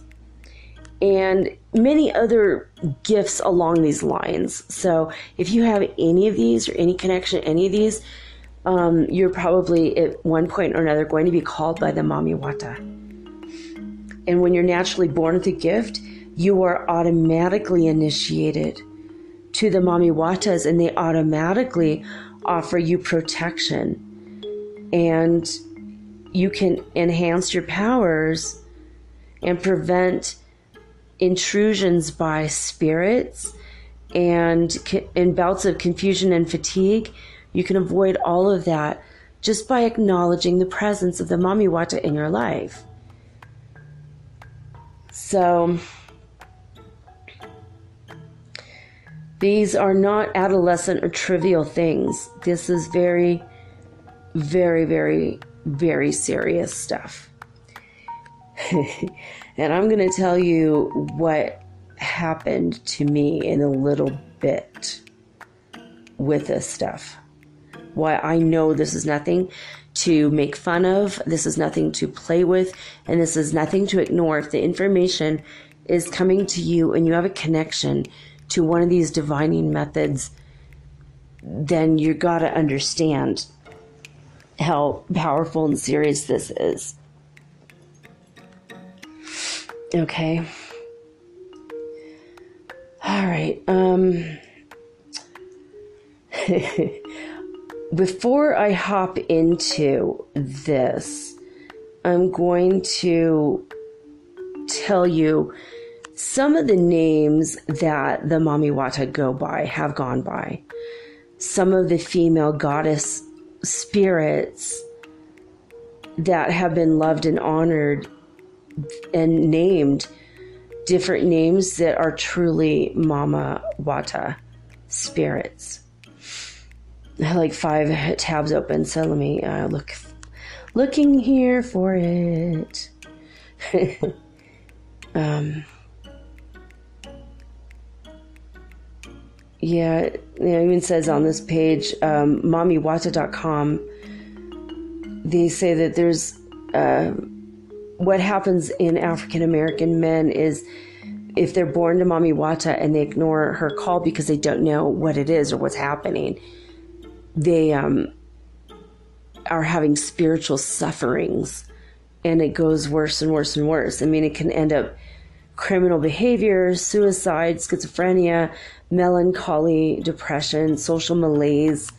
And many other gifts along these lines. So if you have any of these or any connection to any of these, you're probably at one point or another going to be called by the Mami Wata. And when you're naturally born with a gift, you are automatically initiated to the Mami Watas, and they automatically offer you protection. And you can enhance your powers and prevent intrusions by spirits and in bouts of confusion and fatigue. You can avoid all of that just by acknowledging the presence of the Mami Wata in your life. So these are not adolescent or trivial things. This is very, very, very, very serious stuff. And I'm going to tell you what happened to me in a little bit with this stuff. Why I know this is nothing to make fun of, this is nothing to play with, and this is nothing to ignore. If the information is coming to you and you have a connection to one of these divining methods, then you got to understand how powerful and serious this is. Okay. All right. Before I hop into this, I'm going to tell you some of the names that the Mami Wata have gone by. Some of the female goddess spirits that have been loved and honored and named different names that are truly Mama Wata spirits. I have like 5 tabs open, so let me looking here for it. Yeah, it even says on this page, MamiWata.com, they say that there's what happens in African American men is if they're born to Mami Wata and they ignore her call because they don't know what it is or what's happening, they are having spiritual sufferings, and it goes worse and worse and worse. I mean, it can end up criminal behavior, suicide, schizophrenia, melancholy, depression, social malaise,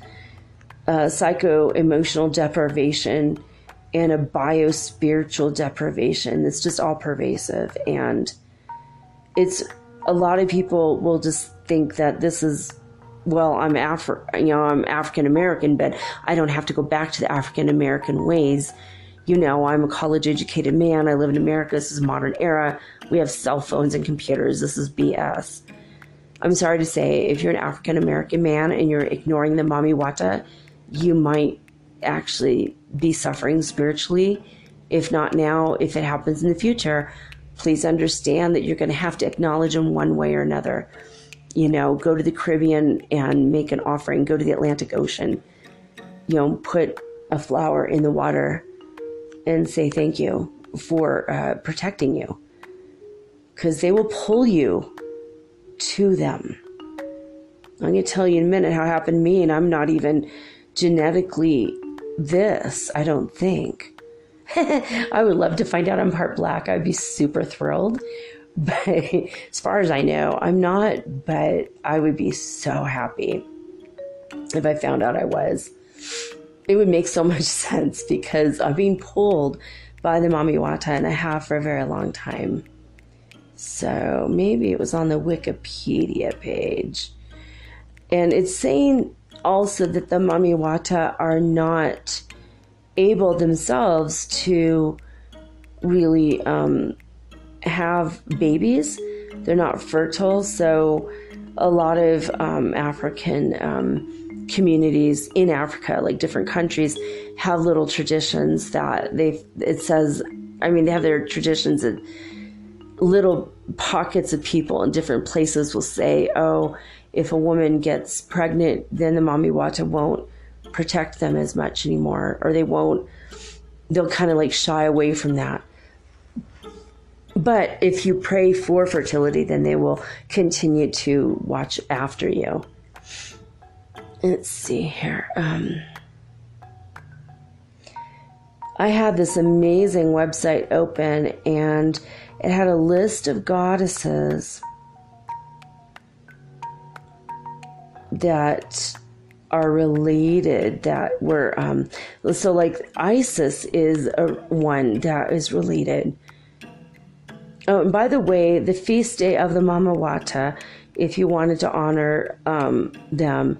psycho-emotional deprivation, and a bio-spiritual deprivation. It's just all pervasive. And it's a lot of people will just think that this is, well, I'm African American, but I don't have to go back to the African American ways. You know, I'm a college educated man. I live in America. This is a modern era. We have cell phones and computers. This is BS. I'm sorry to say, if you're an African American man and you're ignoring the Mami Wata, you might actually be suffering spiritually. If not now, if it happens in the future, please understand that you're going to have to acknowledge in one way or another. You know, go to the Caribbean and make an offering. Go to the Atlantic Ocean. You know, put a flower in the water and say thank you for protecting you. Because they will pull you to them. I'm going to tell you in a minute how it happened to me, and I'm not even genetically this, I don't think. I would love to find out I'm part black. I'd be super thrilled. But as far as I know, I'm not, but I would be so happy if I found out I was. It would make so much sense because I'm being pulled by the Mami Wata, and I have for a very long time. So maybe it was on the Wikipedia page. And it's saying also that the Mami Wata are not able themselves to really have babies. They're not fertile. So a lot of African communities in Africa, like different countries, have little traditions that they have their traditions that little pockets of people in different places will say, oh, if a woman gets pregnant, then the Mami Wata won't protect them as much anymore, or they'll kind of like shy away from that. But if you pray for fertility, then they will continue to watch after you. Let's see here. I had this amazing website open, and it had a list of goddesses that are related, that were, so like Isis is one that is related. Oh, and by the way, the feast day of the Mama Wata if you wanted to honor them,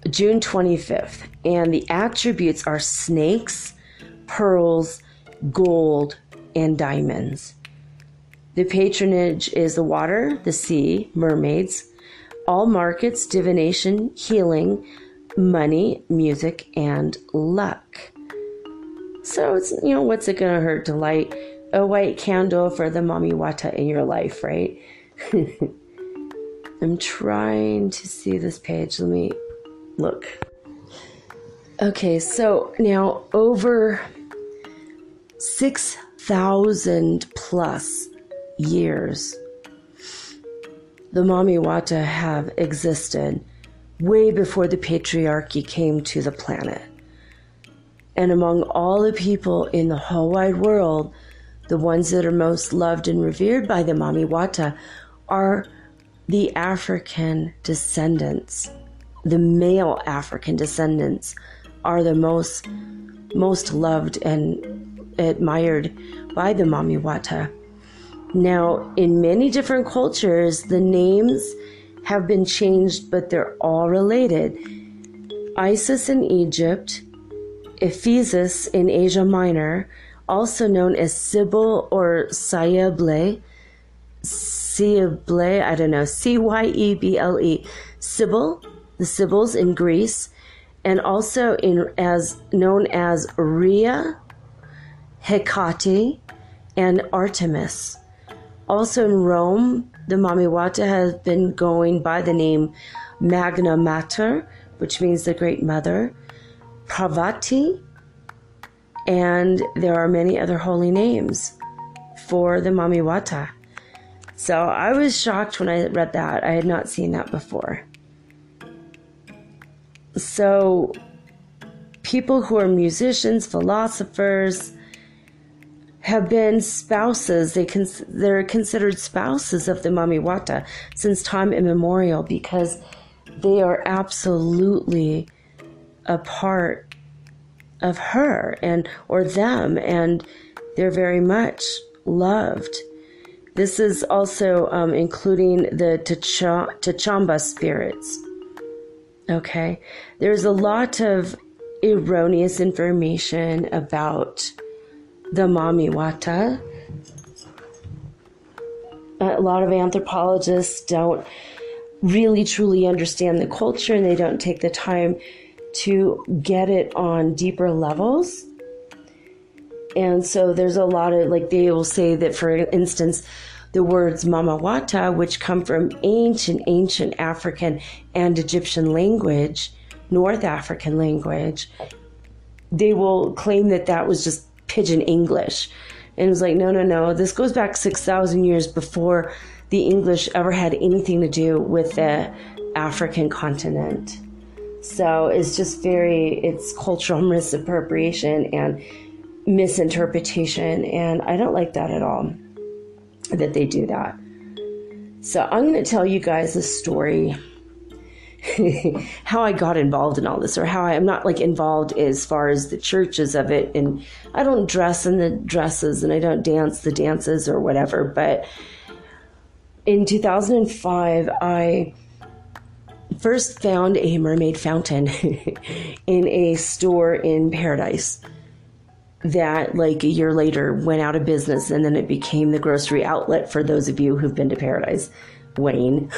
June 25th. And the attributes are snakes, pearls, gold, and diamonds. The patronage is the water, the sea, mermaids, all markets, divination, healing, money, music, and luck. So it's, what's it going to hurt to light a white candle for the Mami Wata in your life, right? I'm trying to see this page. Let me look. Okay, so now over 6,000 plus years, the Mami Wata have existed way before the patriarchy came to the planet. And among all the people in the whole wide world, the ones that are most loved and revered by the Mami Wata are the African descendants. The male African descendants are the most loved and admired by the Mami Wata. Now, in many different cultures, the names have been changed, but they're all related. Isis in Egypt, Ephesus in Asia Minor, also known as Sybil or Cyeble, I don't know, Cyеble, Sybil, the Sibyls in Greece, and also known as Rhea, Hecate, and Artemis. Also in Rome, the Mami Wata has been going by the name Magna Mater, which means the Great Mother, Parvati, and there are many other holy names for the Mami Wata. So I was shocked when I read that. I had not seen that before. So people who are musicians, philosophers, have been spouses. They're considered spouses of the Mami Wata since time immemorial, because they are absolutely a part of her or them, and they're very much loved. This is also including the Tchamba spirits. Okay, there's a lot of erroneous information about the Mami Wata. A lot of anthropologists don't really truly understand the culture, and they don't take the time to get it on deeper levels. And so there's a lot of, they will say that, for instance, the words Mama Wata, which come from ancient African and Egyptian language, North African language, they will claim that was just Pidgin English. And it was like, no, this goes back 6,000 years before the English ever had anything to do with the African continent. So it's just it's cultural misappropriation and misinterpretation, and I don't like that at all, that they do that. So I'm going to tell you guys a story, how I got involved in all this, or how I'm not involved as far as the churches of it, and I don't dress in the dresses, and I don't dance the dances or whatever. But in 2005, I first found a mermaid fountain in a store in Paradise that a year later went out of business, and then it became the grocery outlet for those of you who've been to Paradise. Wayne.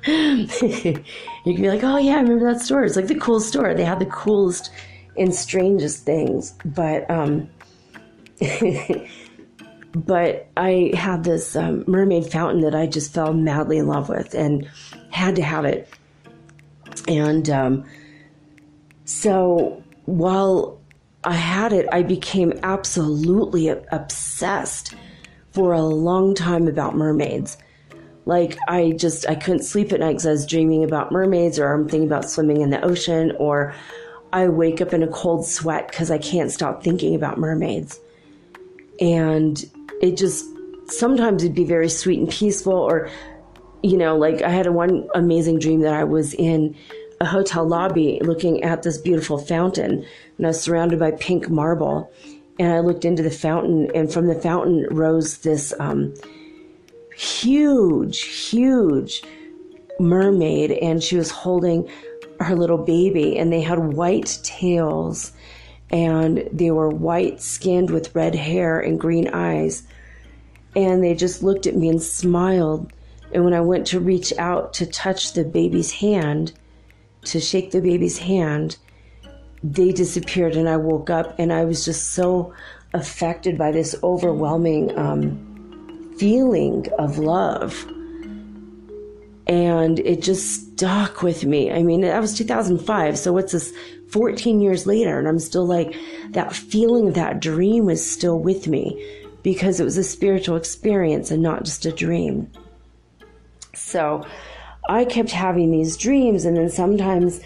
You can be like, oh yeah, I remember that store. It's the coolest store. They had the coolest and strangest things. But but I had this mermaid fountain that I just fell madly in love with and had to have it. And so while I had it, I became absolutely obsessed for a long time about mermaids. I couldn't sleep at night because I was dreaming about mermaids, or I'm thinking about swimming in the ocean, or I wake up in a cold sweat because I can't stop thinking about mermaids. And it just, sometimes it'd be very sweet and peaceful, or, I had one amazing dream that I was in a hotel lobby looking at this beautiful fountain, and I was surrounded by pink marble, and I looked into the fountain, and from the fountain rose this huge mermaid, and she was holding her little baby, and they had white tails, and they were white skinned with red hair and green eyes, and they just looked at me and smiled. And when I went to reach out to touch the baby's hand, to shake the baby's hand, they disappeared, and I woke up, and I was just so affected by this overwhelming feeling of love. And it just stuck with me. I mean, that was 2005, so what's this, 14 years later, and I'm still like, that feeling of that dream was still with me, because it was a spiritual experience and not just a dream. So I kept having these dreams, and then sometimes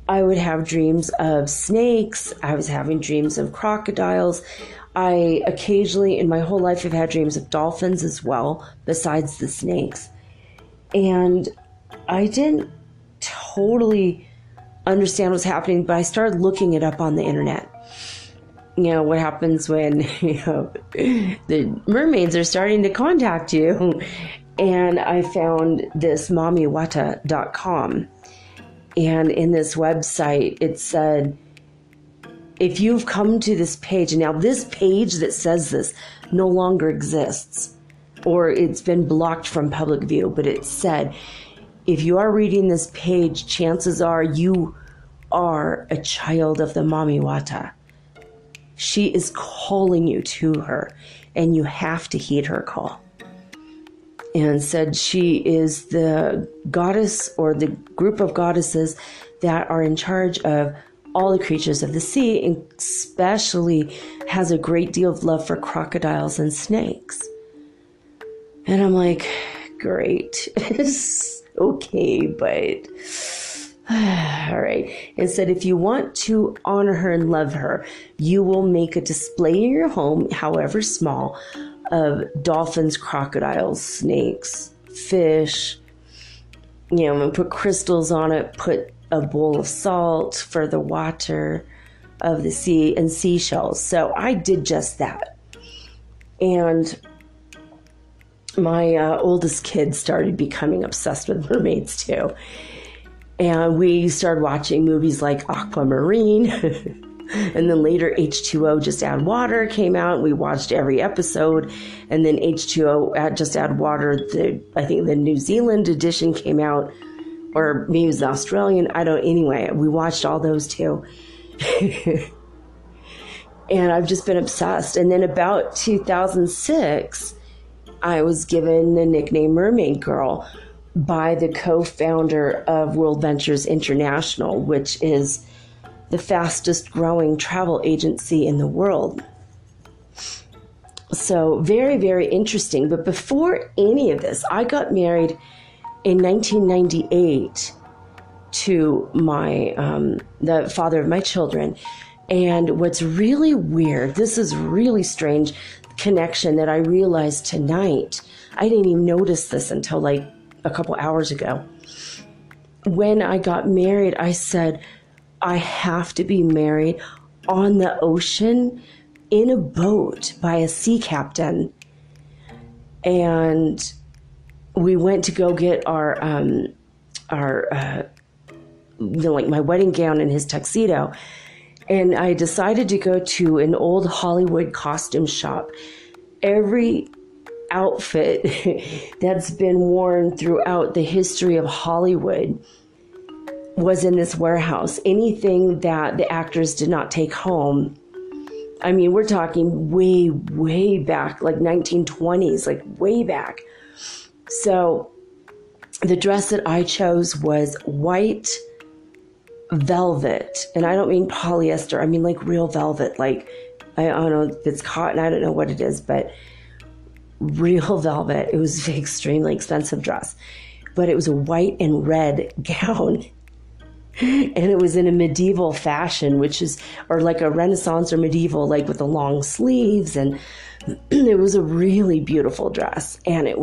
I would have dreams of snakes. I was having dreams of crocodiles. I occasionally, in my whole life, have had dreams of dolphins as well, besides the snakes. And I didn't totally understand what's happening, but I started looking it up on the internet. You know, what happens when, the mermaids are starting to contact you. And I found this MamiWata.com. And in this website, it said, if you've come to this page, and now this page that says this no longer exists, or it's been blocked from public view, but it said, if you are reading this page, chances are you are a child of the Mami Wata. She is calling you to her, and you have to heed her call. And said she is the goddess, or the group of goddesses that are in charge of all the creatures of the sea, and especially has a great deal of love for crocodiles and snakes. And I'm like, great. Okay, but all right. It said, if you want to honor her and love her, you will make a display in your home, however small, of dolphins, crocodiles, snakes, fish, and put crystals on it, put a bowl of salt for the water of the sea, and seashells. So I did just that. And my oldest kid started becoming obsessed with mermaids too. And we started watching movies like Aquamarine. And then later H2O Just Add Water came out. We watched every episode. And then H2O Just Add Water, I think the New Zealand edition came out. Or maybe it was the Australian. Anyway, we watched all those too. And I've just been obsessed. And then about 2006, I was given the nickname Mermaid Girl by the co-founder of World Ventures International, which is the fastest growing travel agency in the world. So very, very interesting. But before any of this, I got married in 1998 to the father of my children. And what's really weird, this is really strange connection that I realized tonight. I didn't even notice this until like a couple hours ago. When I got married, I said, I have to be married on the ocean in a boat by a sea captain. And we went to go get our my wedding gown and his tuxedo. And I decided to go to an old Hollywood costume shop. Every outfit that's been worn throughout the history of Hollywood was in this warehouse. Anything that the actors did not take home. I mean, we're talking way, way back, like 1920s, like way back. So the dress that I chose was white velvet. And I don't mean polyester. I mean like real velvet. Like, I don't know if it's cotton. I don't know what it is, but real velvet. It was an extremely expensive dress. But it was a white and red gown. And it was in a medieval fashion, or like a Renaissance or medieval, like with the long sleeves. And it was a really beautiful dress. And it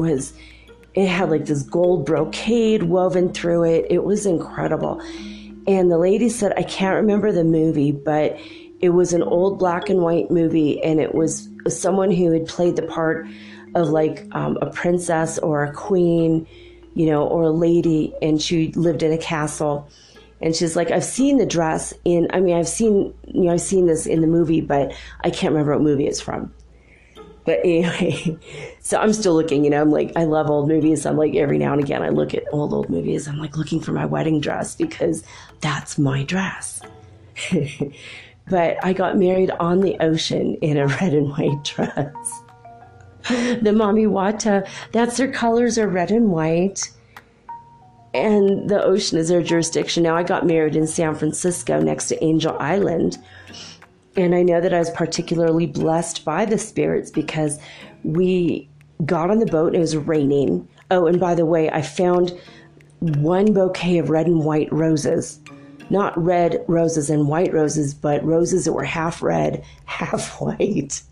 had like this gold brocade woven through it. It was incredible. And the lady said, I can't remember the movie, but it was an old black and white movie. And it was someone who had played the part of like a princess or a queen, you know, or a lady, and she lived in a castle. And she's like, I've seen the dress I've seen this in the movie, but I can't remember what movie it's from. But anyway, so I'm still looking, you know, I'm like, I love old movies. I'm like, every now and again, I look at old movies. I'm like looking for my wedding dress because that's my dress. But I got married on the ocean in a red and white dress. The Mami Wata, that's their colors are red and white. And the ocean is their jurisdiction. Now, I got married in San Francisco next to Angel Island. And I know that I was particularly blessed by the spirits because we got on the boat and it was raining. Oh, and by the way, I found one bouquet of red and white roses. Not red roses and white roses, but roses that were half red, half white.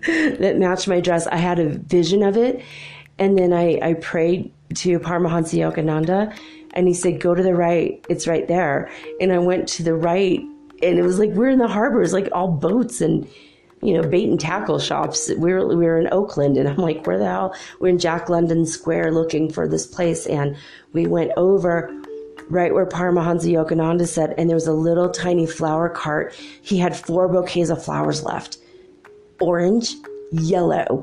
That matched my dress. I had a vision of it. And then I prayed to Paramahansa Yogananda, and he said, go to the right. It's right there. And I went to the right, and it was like, we're in the harbor. It's like all boats and, you know, bait and tackle shops. We were in Oakland, and I'm like, where the hell? We're in Jack London Square looking for this place. And we went over right where Paramahansa Yogananda said, and there was a little tiny flower cart. He had 4 bouquets of flowers left. Orange, yellow,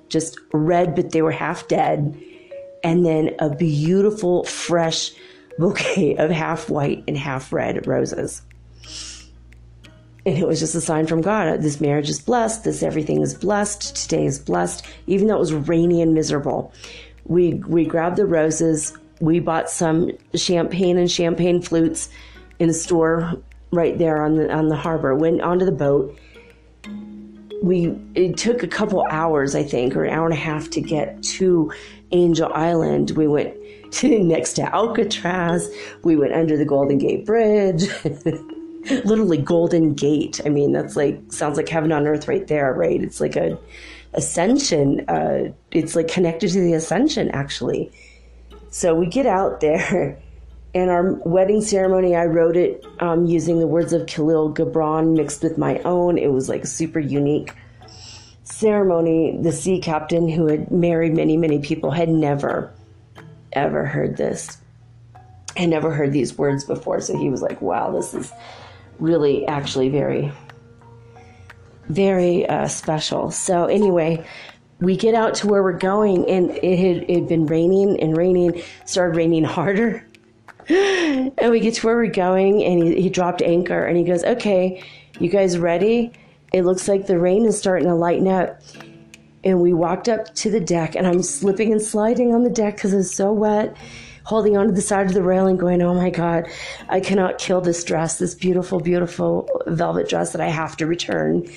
just red, but they were half dead. And then a beautiful, fresh bouquet of half white and half red roses. And it was just a sign from God. This marriage is blessed. Everything is blessed. Today is blessed. Even though it was rainy and miserable. We grabbed the roses. We bought some champagne and champagne flutes in a store right there on the harbor. Went onto the boat. It took a couple hours, I think, or an hour and a half to get to Angel Island. We went next to Alcatraz. We went under the Golden Gate Bridge. Literally Golden Gate. I mean, that's like, sounds like heaven on earth right there, right? It's like a Ascension. It's like connected to the Ascension, actually. So we get out there, and our wedding ceremony, I wrote it using the words of Khalil Gibran mixed with my own. It was like a super unique ceremony. The sea captain, who had married many, many people, had never, ever heard this. Had never heard these words before. So he was like, wow, this is really actually very, very special. So anyway, we get out to where we're going, and it had been raining and raining, started raining harder. And we get to where we're going, and he dropped anchor, and he goes, okay, you guys ready? It looks like the rain is starting to lighten up. And we walked up to the deck, and I'm slipping and sliding on the deck because it's so wet, holding onto the side of the railing going, oh my God, I cannot kill this dress, this beautiful, beautiful velvet dress that I have to return.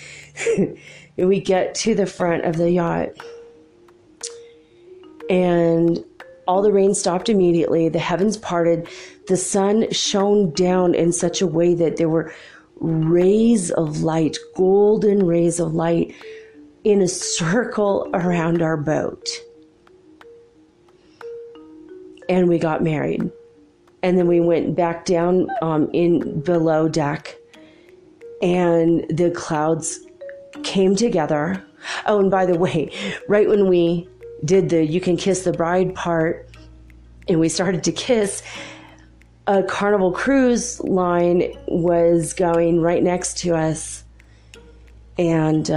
And we get to the front of the yacht, and all the rain stopped immediately. The heavens parted. The sun shone down in such a way that there were rays of light, golden rays of light, in a circle around our boat. And we got married. And then we went back down in below deck, and the clouds came together. Oh, and by the way, right when we did the you can kiss the bride part, and we started to kiss, a Carnival cruise line was going right next to us, and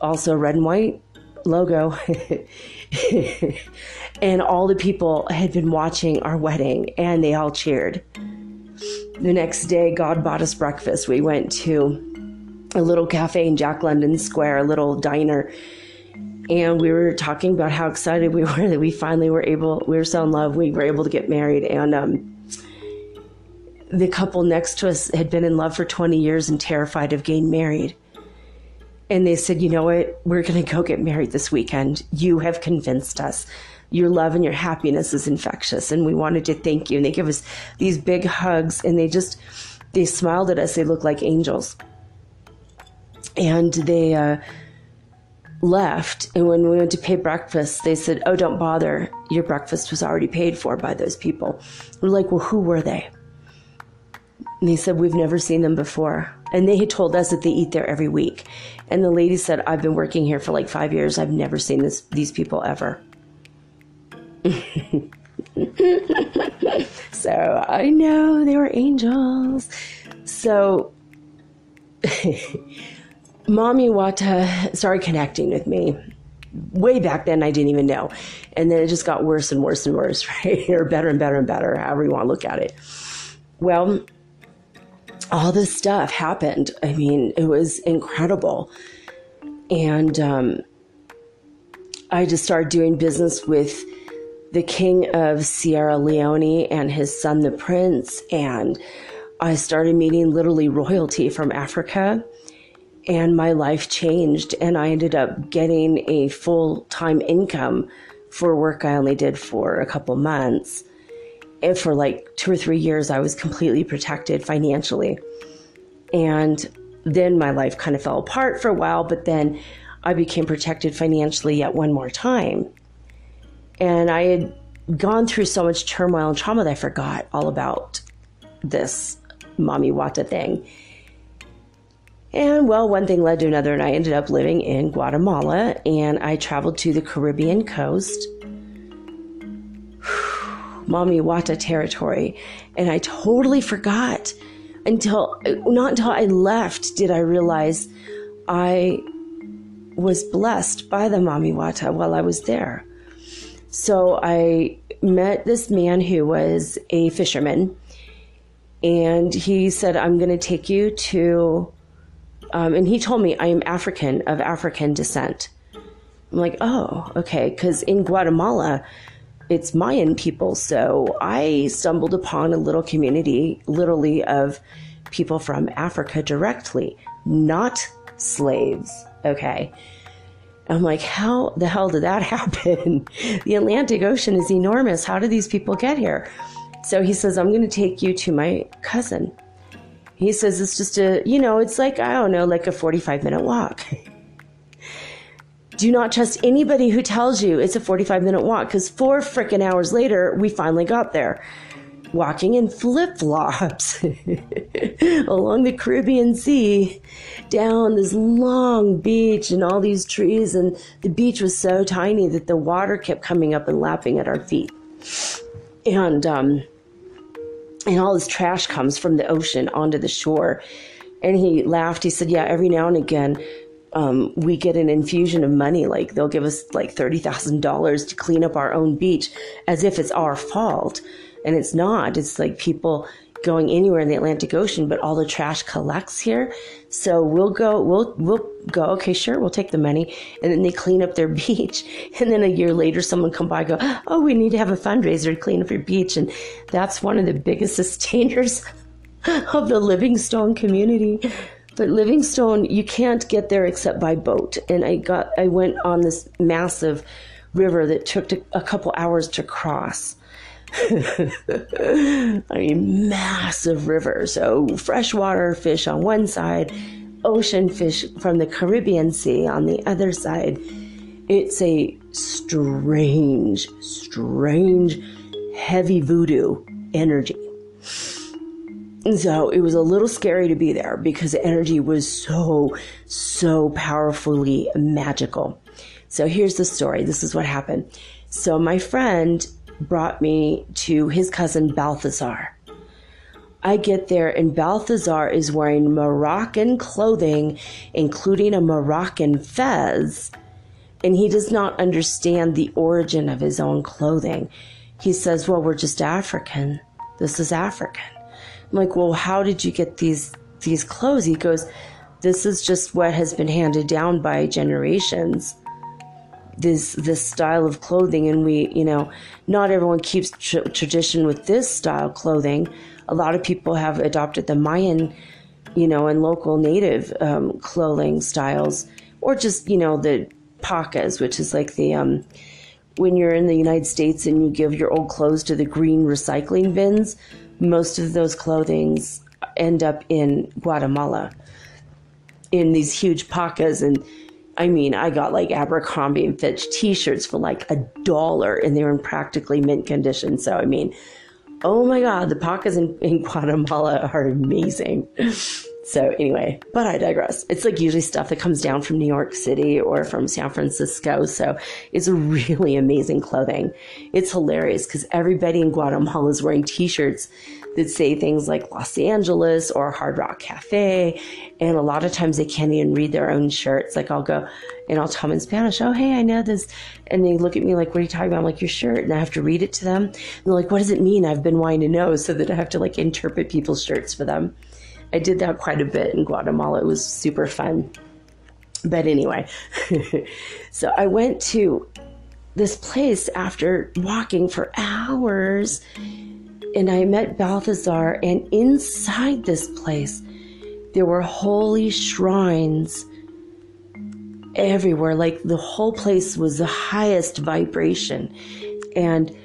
also red and white logo. And all the people had been watching our wedding, and they all cheered. The next day, God bought us breakfast. We went to a little cafe in Jack London Square, a little diner, and we were talking about how excited we were that we finally we were so in love, we were able to get married. And the couple next to us had been in love for 20 years and terrified of getting married. And they said, you know what, we're going to go get married this weekend. You have convinced us. Your love and your happiness is infectious, and we wanted to thank you. And they give us these big hugs, and they smiled at us. They looked like angels. And they left, and when we went to pay breakfast, they said, oh, don't bother. Your breakfast was already paid for by those people. We're like, well, who were they? And they said, we've never seen them before. And they had told us that they eat there every week. And the lady said, I've been working here for like 5 years. I've never seen these people ever. So I know they were angels. So Mami Wata started connecting with me. Way back then, I didn't even know. And then it just got worse and worse and worse, right? Or better and better and better, however you want to look at it. Well, all this stuff happened. I mean, it was incredible. And I just started doing business with the king of Sierra Leone and his son, the prince. And I started meeting literally royalty from Africa. And my life changed. And I ended up getting a full-time income for work I only did for a couple months. And for like 2 or 3 years, I was completely protected financially. And then my life kind of fell apart for a while, but then I became protected financially yet one more time. And I had gone through so much turmoil and trauma that I forgot all about this Mami Wata thing. And well, one thing led to another, and I ended up living in Guatemala, and I traveled to the Caribbean coast, Mami Wata territory, and I totally forgot not until I left did I realize I was blessed by the Mami Wata while I was there. So I met this man who was a fisherman, and he said, I'm going to take you to... and he told me I am African, of African descent. I'm like, oh, okay. Because in Guatemala, it's Mayan people. So I stumbled upon a little community, literally, of people from Africa directly, not slaves. Okay. I'm like, how the hell did that happen? The Atlantic Ocean is enormous. How did these people get here? So he says, I'm going to take you to my cousin. He says it's just it's like, I don't know, like a 45-minute walk. Do not trust anybody who tells you it's a 45-minute walk, because 4 frickin' hours later, we finally got there. Walking in flip-flops along the Caribbean Sea, down this long beach and all these trees, and the beach was so tiny that the water kept coming up and lapping at our feet. And all this trash comes from the ocean onto the shore. And he laughed. He said, yeah, every now and again, we get an infusion of money. Like they'll give us like $30,000 to clean up our own beach, as if it's our fault. And it's not. It's like people going anywhere in the Atlantic Ocean, but all the trash collects here. So we'll go, okay, sure, we'll take the money. And then they clean up their beach. And then a year later, someone come by and go, oh, we need to have a fundraiser to clean up your beach. And that's one of the biggest sustainers of the Livingstone community. But Livingstone, you can't get there except by boat. And I went on this massive river that took a couple hours to cross. I mean, massive river. So freshwater fish on one side, ocean fish from the Caribbean Sea on the other side. It's a strange, heavy voodoo energy. And so it was a little scary to be there because the energy was so powerfully magical. So here's the story. This is what happened. So my friend brought me to his cousin Balthazar. I get there and Balthazar is wearing Moroccan clothing, including a Moroccan fez, and he does not understand the origin of his own clothing. He says, well, we're just African. This is African. I'm like, well, how did you get these clothes? He goes, this is just what has been handed down by generations. This style of clothing, and we, not everyone keeps tradition with this style clothing. A lot of people have adopted the Mayan, and local native clothing styles, or just, the pacas, which is like the, when you're in the United States and you give your old clothes to the green recycling bins, most of those clothings end up in Guatemala in these huge pacas. And I mean, I got like Abercrombie and Fitch t-shirts for like $1 and they were in practically mint condition. So, I mean, oh my God, the pacas in Guatemala are amazing. So anyway, but I digress. It's like usually stuff that comes down from New York City or from San Francisco. So it's really amazing clothing. It's hilarious because everybody in Guatemala is wearing t-shirts that say things like Los Angeles or Hard Rock Cafe. And a lot of times they can't even read their own shirts. Like I'll go and I'll tell them in Spanish, oh, hey, I know this. And they look at me like, what are you talking about? I'm like, your shirt. And I have to read it to them. And they're like, what does it mean? I've been wanting to know, so that I have to like interpret people's shirts for them. I did that quite a bit in Guatemala. It was super fun. But anyway, so I went to this place after walking for hours, and I met Balthazar, and inside this place, there were holy shrines everywhere. Like the whole place was the highest vibration, and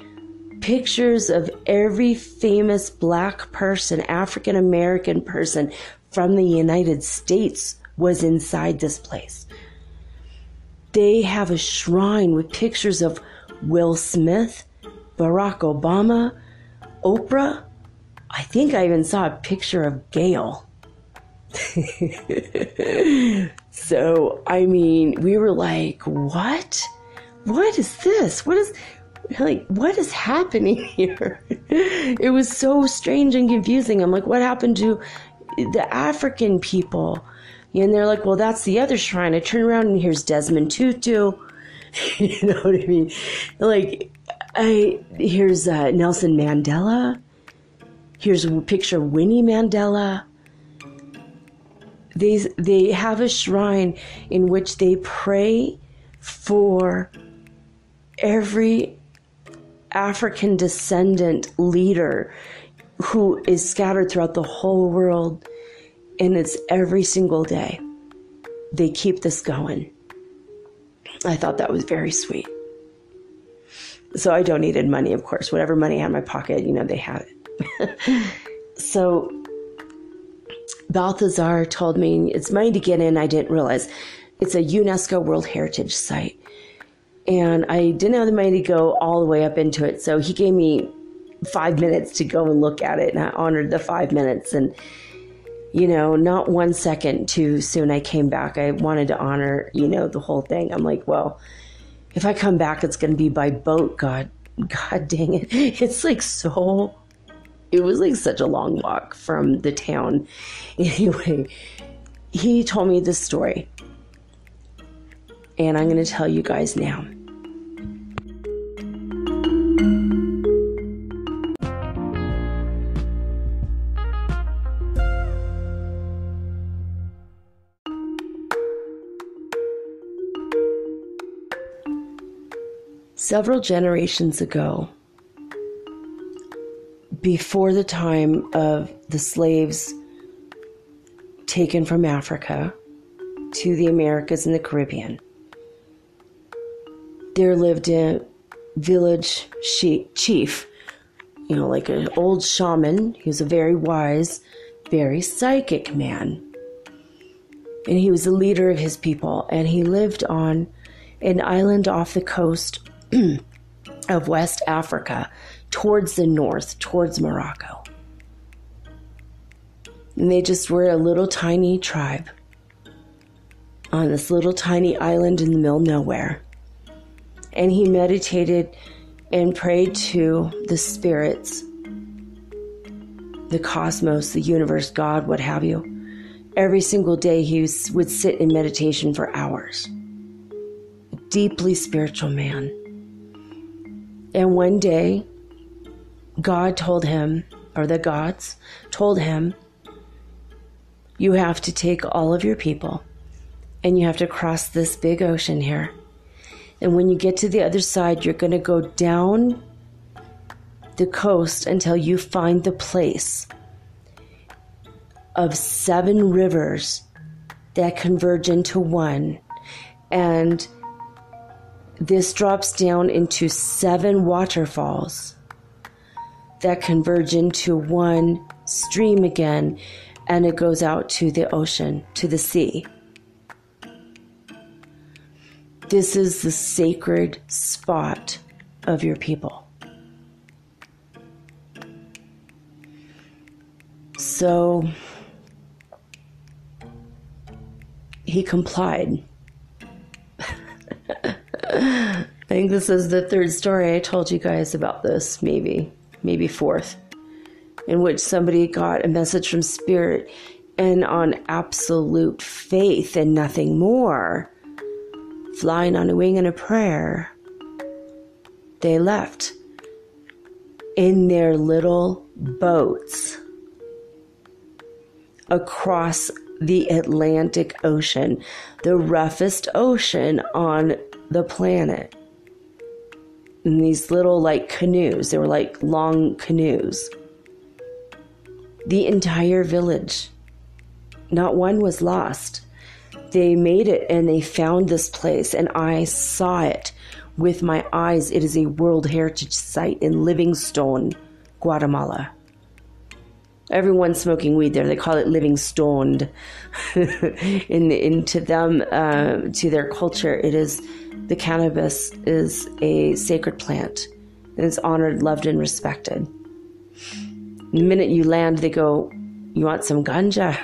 pictures of every famous Black person, African American person from the United States was inside this place. They have a shrine with pictures of Will Smith, Barack Obama, Oprah. I think I even saw a picture of Gail. So, I mean, we were like, what? What is this? What is happening here? It was so strange and confusing. I'm like, what happened to the African people? And they're like, well, that's the other shrine. I turn around and here's Desmond Tutu. You know what I mean? Like, here's Nelson Mandela. Here's a picture of Winnie Mandela. They have a shrine in which they pray for every African descendant leader who is scattered throughout the whole world, and it's every single day. They keep this going. I thought that was very sweet. So I donated money, of course. Whatever money I had in my pocket, they had it. So Balthazar told me it's money to get in. I didn't realize it's a UNESCO World Heritage Site. And I didn't have the money to go all the way up into it. So he gave me 5 minutes to go and look at it. And I honored the 5 minutes. And, not 1 second too soon I came back. I wanted to honor, the whole thing. I'm like, well, if I come back, it's going to be by boat. God dang it. It's like it was like such a long walk from the town. Anyway, he told me this story. And I'm going to tell you guys now. Several generations ago, before the time of the slaves taken from Africa to the Americas and the Caribbean, there lived a village chief, like an old shaman. He was a very wise, very psychic man. And he was the leader of his people. And he lived on an island off the coast of West Africa, towards the north, towards Morocco. And they just were a little tiny tribe on this little tiny island in the middle of nowhere. And he meditated and prayed to the spirits, the cosmos, the universe, God, what have you. Every single day he would sit in meditation for hours. A deeply spiritual man. And one day, God told him, or the gods told him, you have to take all of your people and you have to cross this big ocean here. And when you get to the other side, you're going to go down the coast until you find the place of 7 rivers that converge into one. And this drops down into 7 waterfalls that converge into one stream again, and it goes out to the ocean, to the sea. This is the sacred spot of your people. So he complied. I think this is the third story I told you guys about this, maybe fourth, in which somebody got a message from Spirit, and on absolute faith and nothing more, flying on a wing and a prayer, they left in their little boats across the Atlantic Ocean, the roughest ocean on the planet. In these little like canoes, they were like long canoes. The entire village, not one was lost. They made it and they found this place, and I saw it with my eyes. It is a World Heritage Site in Livingstone, Guatemala. Everyone's smoking weed there. They call it living stoned. To them, to their culture, it is, the cannabis is a sacred plant. And it's honored, loved, and respected. The minute you land, they go, "You want some ganja?"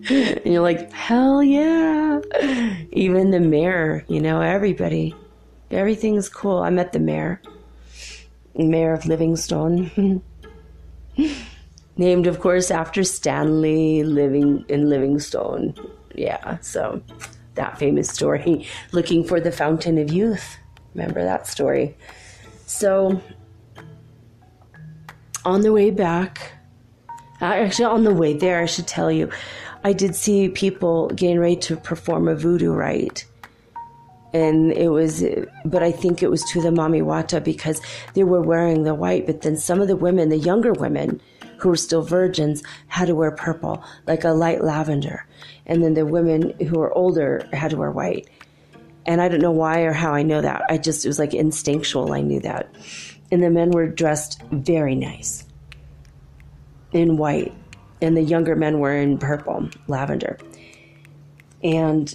And you're like, hell yeah. Even the mayor, everybody. Everything's cool. I met the mayor of Livingstone. Named, of course, after Stanley living in Livingstone. Yeah, so that famous story. Looking for the fountain of youth. Remember that story? So, on the way back, actually on the way there, I should tell you, I did see people getting ready to perform a voodoo rite. And but I think it was to the Mami Wata, because they were wearing the white, but then some of the women, the younger women who were still virgins, had to wear purple, like a light lavender. And then the women who were older had to wear white. And I don't know why or how I know that. It was like instinctual, I knew that. And the men were dressed very nice in white, and the younger men were in purple, lavender. And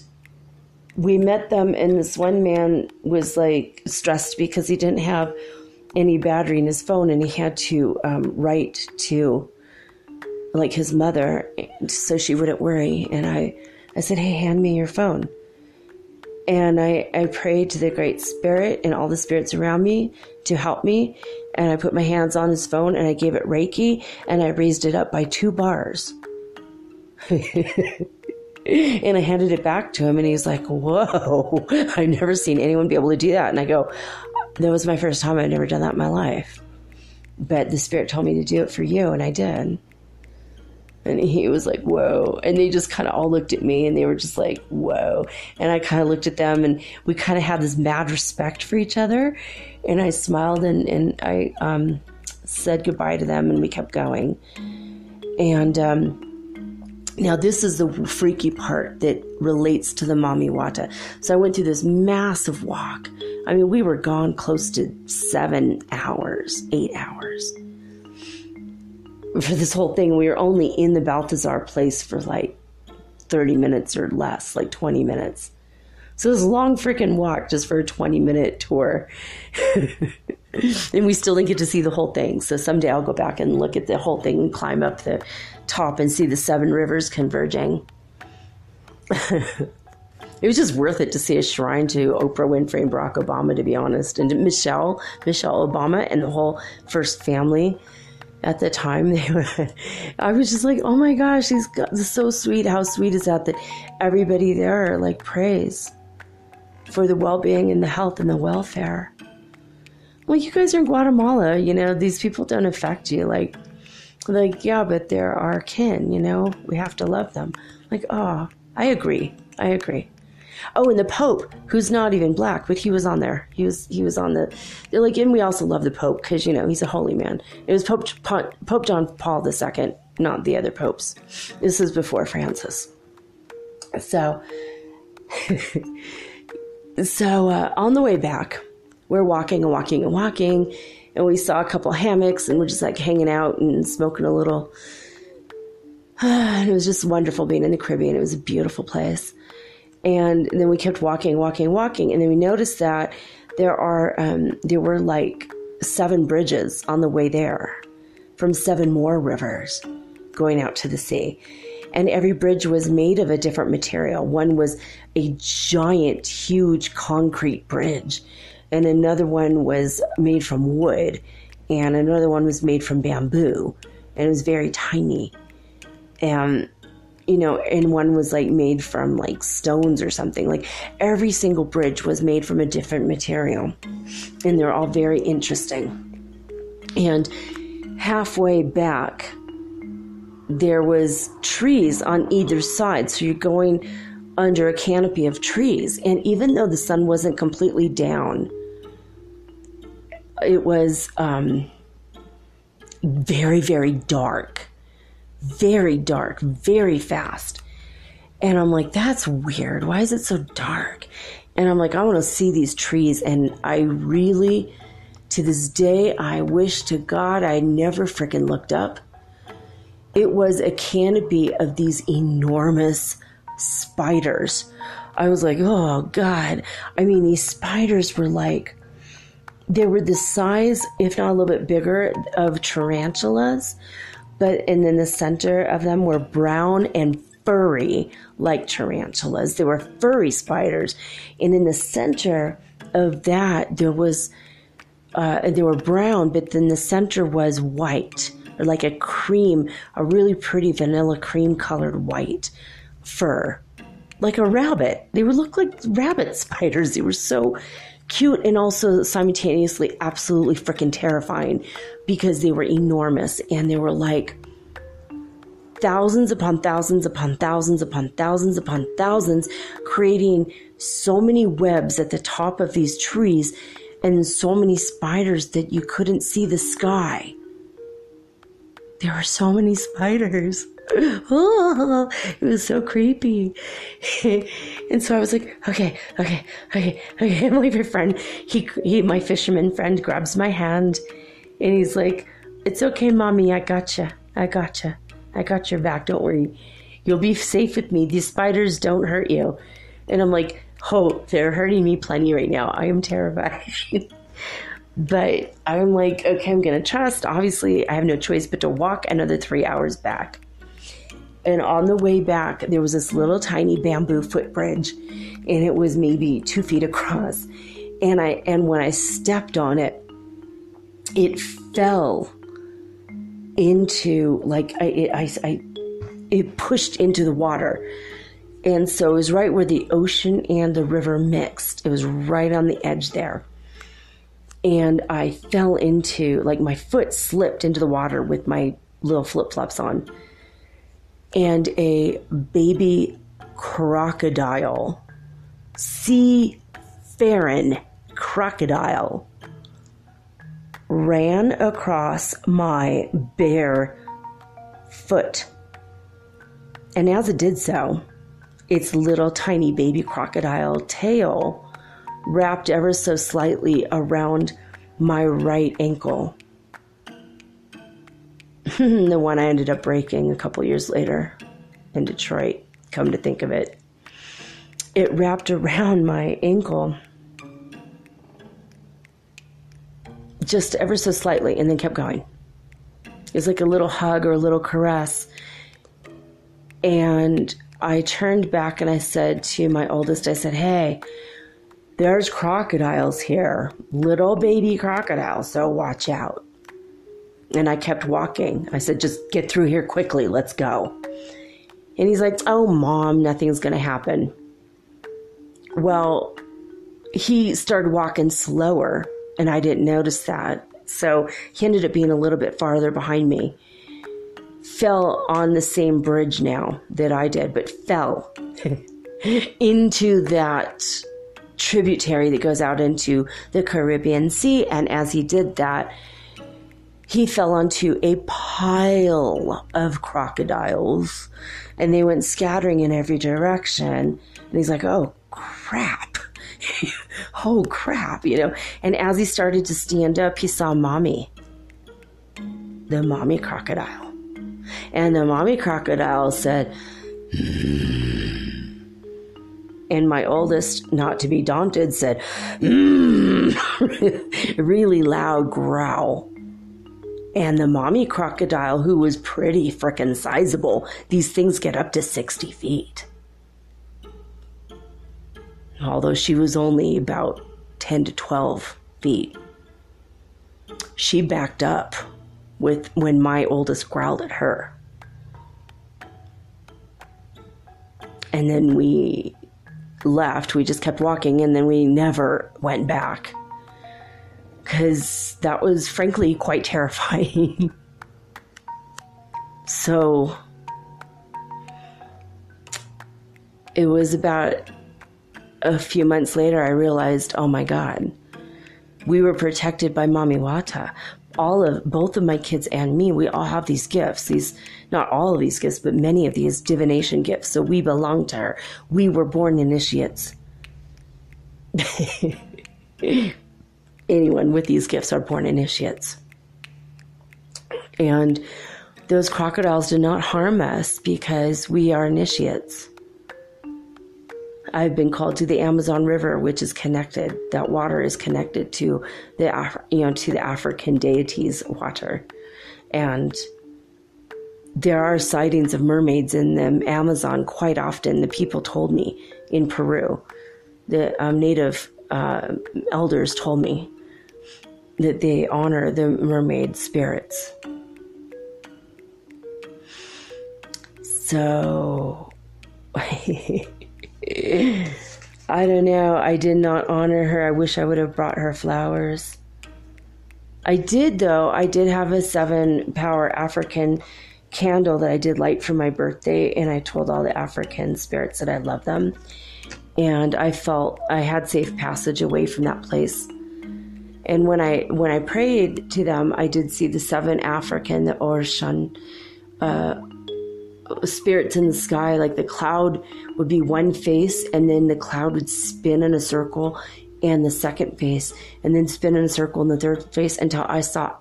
we met them, and this one man was like stressed because he didn't have any battery in his phone, and he had to write to like his mother so she wouldn't worry. And I said, "Hey, hand me your phone." And I prayed to the Great Spirit and all the spirits around me to help me. And I put my hands on his phone and I gave it Reiki, and I raised it up by 2 bars. And I handed it back to him, and he's like, "Whoa, I've never seen anyone be able to do that." And I go, "That was my first time. I've never done that in my life. But the Spirit told me to do it for you, and I did." And he was like, "Whoa." And they just kind of all looked at me, and they were just like, "Whoa." And I kind of looked at them, and we kind of had this mad respect for each other. And I smiled, and I said goodbye to them, and we kept going. And now this is the freaky part that relates to the Mami Wata. So I went through this massive walk. I mean, we were gone close to 7 hours, 8 hours. For this whole thing, we were only in the Balthazar place for like 30 minutes or less, like 20 minutes. So it was a long freaking walk just for a 20-minute tour. And we still didn't get to see the whole thing. So someday I'll go back and look at the whole thing and climb up the top and see the 7 rivers converging. It was just worth it to see a shrine to Oprah Winfrey and Barack Obama, to be honest. And to Michelle Obama and the whole first family. At the time, I was just like, oh my gosh, this is so sweet. How sweet is that everybody there like prays for the well-being and the health and the welfare. Well, you guys are in Guatemala, these people don't affect you. Like, yeah, but they're our kin, we have to love them. Like, oh, I agree. Oh, and the Pope, who's not even black, but he was on there. He was on the, they're like, and we also love the Pope because, he's a holy man. It was Pope John Paul II, not the other popes. This is before Francis. So on the way back, we're walking, and we saw a couple hammocks, and we're just like hanging out and smoking a little. And it was just wonderful being in the Caribbean. It was a beautiful place. And then we kept walking. And then we noticed that there were like 7 bridges on the way there from 7 more rivers going out to the sea. And every bridge was made of a different material. One was a giant, huge concrete bridge, and another one was made from wood, and another one was made from bamboo, and it was very tiny. And, you know, and one was like made from like stones or something. Like every single bridge was made from a different material, and they're all very interesting. And halfway back, there was trees on either side. So you're going under a canopy of trees. And even though the sun wasn't completely down, it was very, very dark, very fast. And I'm like, that's weird. Why is it so dark? And I'm like, I want to see these trees. And I really, to this day, I wish to God I never freaking looked up. It was a canopy of these enormous spiders. I was like, oh God. I mean, these spiders were like, they were the size, if not a little bit bigger, of tarantulas. And then the center of them were brown and furry like tarantulas. They were furry spiders. And in the center of that, they were brown, but then the center was white, or like a really pretty vanilla cream colored white fur, like a rabbit. They would look like rabbit spiders. They were so cute and also simultaneously absolutely freaking terrifying because they were enormous, and they were like thousands upon thousands upon thousands upon thousands upon thousands, creating so many webs at the top of these trees and so many spiders that you couldn't see the sky. There were so many spiders. Oh, it was so creepy. And so I was like, okay. And my friend, my fisherman friend grabs my hand and he's like, it's okay, Mommy, I gotcha. I got your back. Don't worry. You'll be safe with me. These spiders don't hurt you. And I'm like, oh, they're hurting me plenty right now. I am terrified. But I'm like, okay, I'm going to trust. Obviously, I have no choice but to walk another 3 hours back. And on the way back, there was this little tiny bamboo footbridge, and it was maybe 2 feet across. And when I stepped on it, it fell into, like, it pushed into the water. And so it was right where the ocean and the river mixed. It was right on the edge there. And I fell into, like, my foot slipped into the water with my little flip-flops on. And a baby crocodile, seafaring crocodile, ran across my bare foot. And as it did so, its little tiny baby crocodile tail wrapped ever so slightly around my right ankle. The one I ended up breaking a couple years later in Detroit, come to think of it. It wrapped around my ankle just ever so slightly and then kept going. It was like a little hug or a little caress. And I turned back and I said to my oldest, I said, hey, there's crocodiles here, little baby crocodiles, so watch out. And I kept walking. I said, just get through here quickly, let's go. And he's like, oh, Mom, nothing's going to happen. Well, he started walking slower, and I didn't notice that. So he ended up being a little bit farther behind me. Fell on the same bridge now that I did, but fell into that tributary that goes out into the Caribbean Sea. And as he did that, he fell onto a pile of crocodiles, and they went scattering in every direction. And he's like, oh, crap. Oh, crap, you know. And as he started to stand up, he saw Mommy, the mommy crocodile. And the mommy crocodile said, and my oldest, not to be daunted, said, really loud growl. And the mommy crocodile, who was pretty frickin' sizable, these things get up to 60 feet. Although she was only about 10 to 12 feet. She backed up when my oldest growled at her. And then we left. We just kept walking, and then we never went back. Because that was, frankly, quite terrifying. So, it was about a few months later, I realized, oh my God, we were protected by Mami Wata. Both of my kids and me, we all have these gifts. Not all of these gifts, but many of these divination gifts. So we belong to her. We were born initiates. Anyone with these gifts are born initiates. And those crocodiles did not harm us because we are initiates. I've been called to the Amazon River, which is connected. That water is connected to the African deities' water, and there are sightings of mermaids in the Amazon quite often. The people told me in Peru, the native elders told me that they honor the mermaid spirits. So. I don't know. I did not honor her. I wish I would have brought her flowers. I did, though. I did have a 7-power African candle that I did light for my birthday, and I told all the African spirits that I love them. And I felt I had safe passage away from that place. And when I prayed to them, I did see the 7 African, the Orshan, spirits in the sky. Like the cloud would be one face, and then the cloud would spin in a circle, and the second face, and then spin in a circle in the third face, until I saw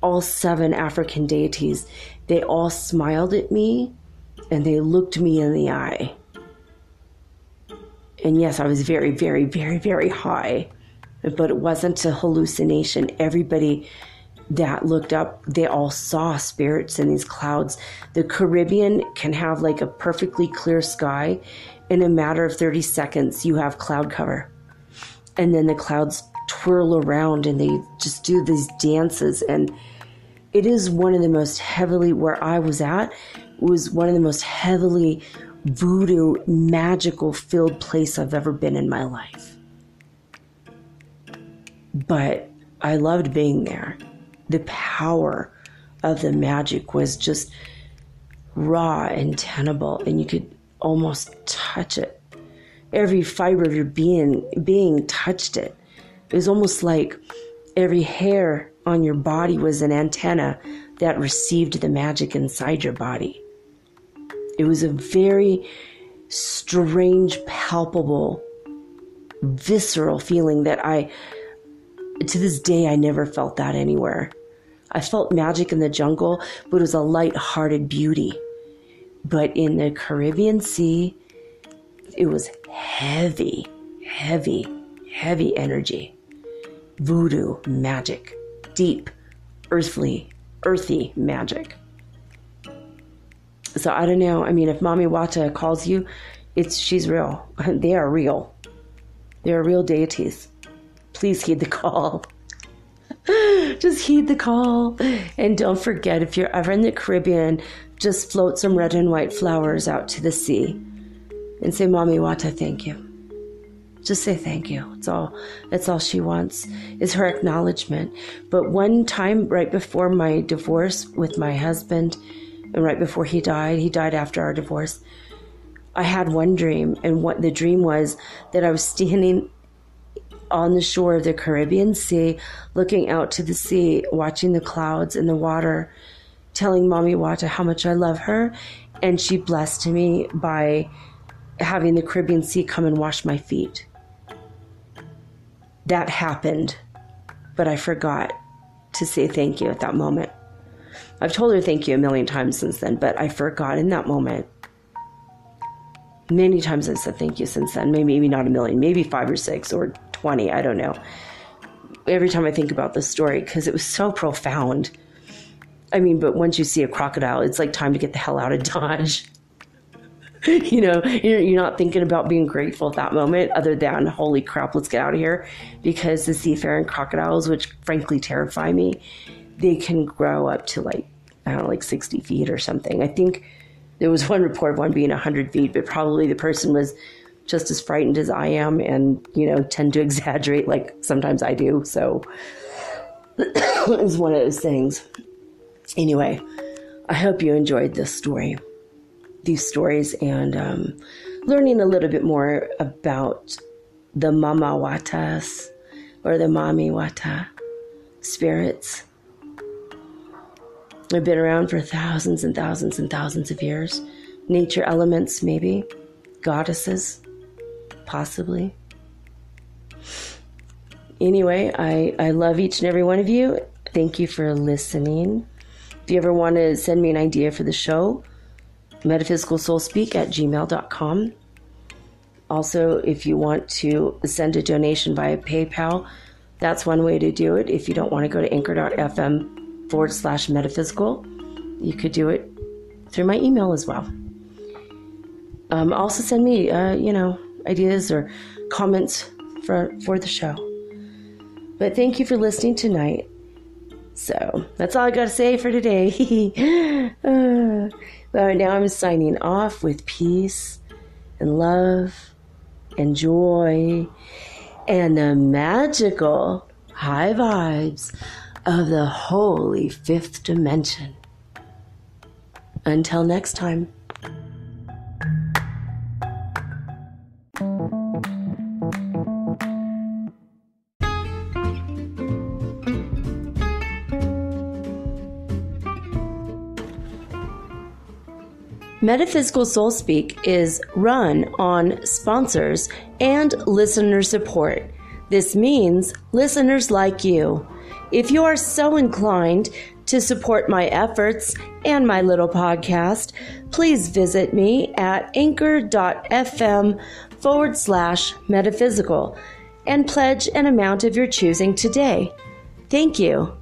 all 7 African deities. They all smiled at me, and they looked me in the eye. And yes, I was very, very, very, very high, but it wasn't a hallucination. Everybody that looked up, they all saw spirits in these clouds. The Caribbean can have like a perfectly clear sky. In a matter of 30 seconds, you have cloud cover. And then the clouds twirl around and they just do these dances. And it is one of the most heavily, where I was at, was one of the most heavily voodoo, magical filled place I've ever been in my life. But I loved being there. The power of the magic was just raw and tenable, and you could almost touch it. Every fiber of your being touched it. It was almost like every hair on your body was an antenna that received the magic inside your body. It was a very strange, palpable, visceral feeling that to this day, I never felt that anywhere. I felt magic in the jungle, but it was a light-hearted beauty. But in the Caribbean Sea, it was heavy, heavy, heavy energy. Voodoo magic. Deep, earthy magic. So I don't know. I mean, if Mami Wata calls you, she's real. They are real. They are real deities. Please heed the call. Just heed the call. And don't forget, if you're ever in the Caribbean, just float some red and white flowers out to the sea and say, Mami Wata, thank you. Just say thank you. That's all she wants, is her acknowledgement. But one time, right before my divorce with my husband, and right before he died after our divorce, I had one dream. And what the dream was, that I was standing on the shore of the Caribbean Sea, looking out to the sea, watching the clouds and the water, telling Mami Wata how much I love her. And she blessed me by having the Caribbean Sea come and wash my feet. That happened, but I forgot to say thank you at that moment. I've told her thank you a million times since then, but I forgot in that moment. Many times I've said thank you since then. Maybe not a million, maybe 5 or 6 or 20, I don't know. every time I think about this story, because it was so profound. I mean, but once you see a crocodile, it's like time to get the hell out of Dodge. You know, you're not thinking about being grateful at that moment other than, holy crap, let's get out of here. Because the seafaring crocodiles, which frankly terrify me, they can grow up to like, I don't know, like 60 feet or something. I think there was one report of one being 100 feet, but probably the person was just as frightened as I am and, you know, tend to exaggerate like sometimes I do. So it's one of those things. Anyway, I hope you enjoyed these stories, and learning a little bit more about the Mama Watas or the Mami Wata spirits. They've been around for thousands and thousands and thousands of years. Nature elements, maybe. Goddesses, possibly. Anyway, I love each and every one of you. Thank you for listening. If you ever want to send me an idea for the show, metaphysicalsoulspeak@gmail.com. Also, if you want to send a donation via PayPal, that's one way to do it. If you don't want to go to anchor.fm/metaphysical, you could do it through my email as well. Also send me, ideas or comments for the show. But thank you for listening tonight. So that's all I got to say for today. Now I'm signing off with peace and love and joy and the magical high vibes of the holy fifth dimension. Until next time. Metaphysical Soul Speak is run on sponsors and listener support. This means listeners like you. If you are so inclined to support my efforts and my little podcast, please visit me at anchor.fm/metaphysical and pledge an amount of your choosing today. Thank you.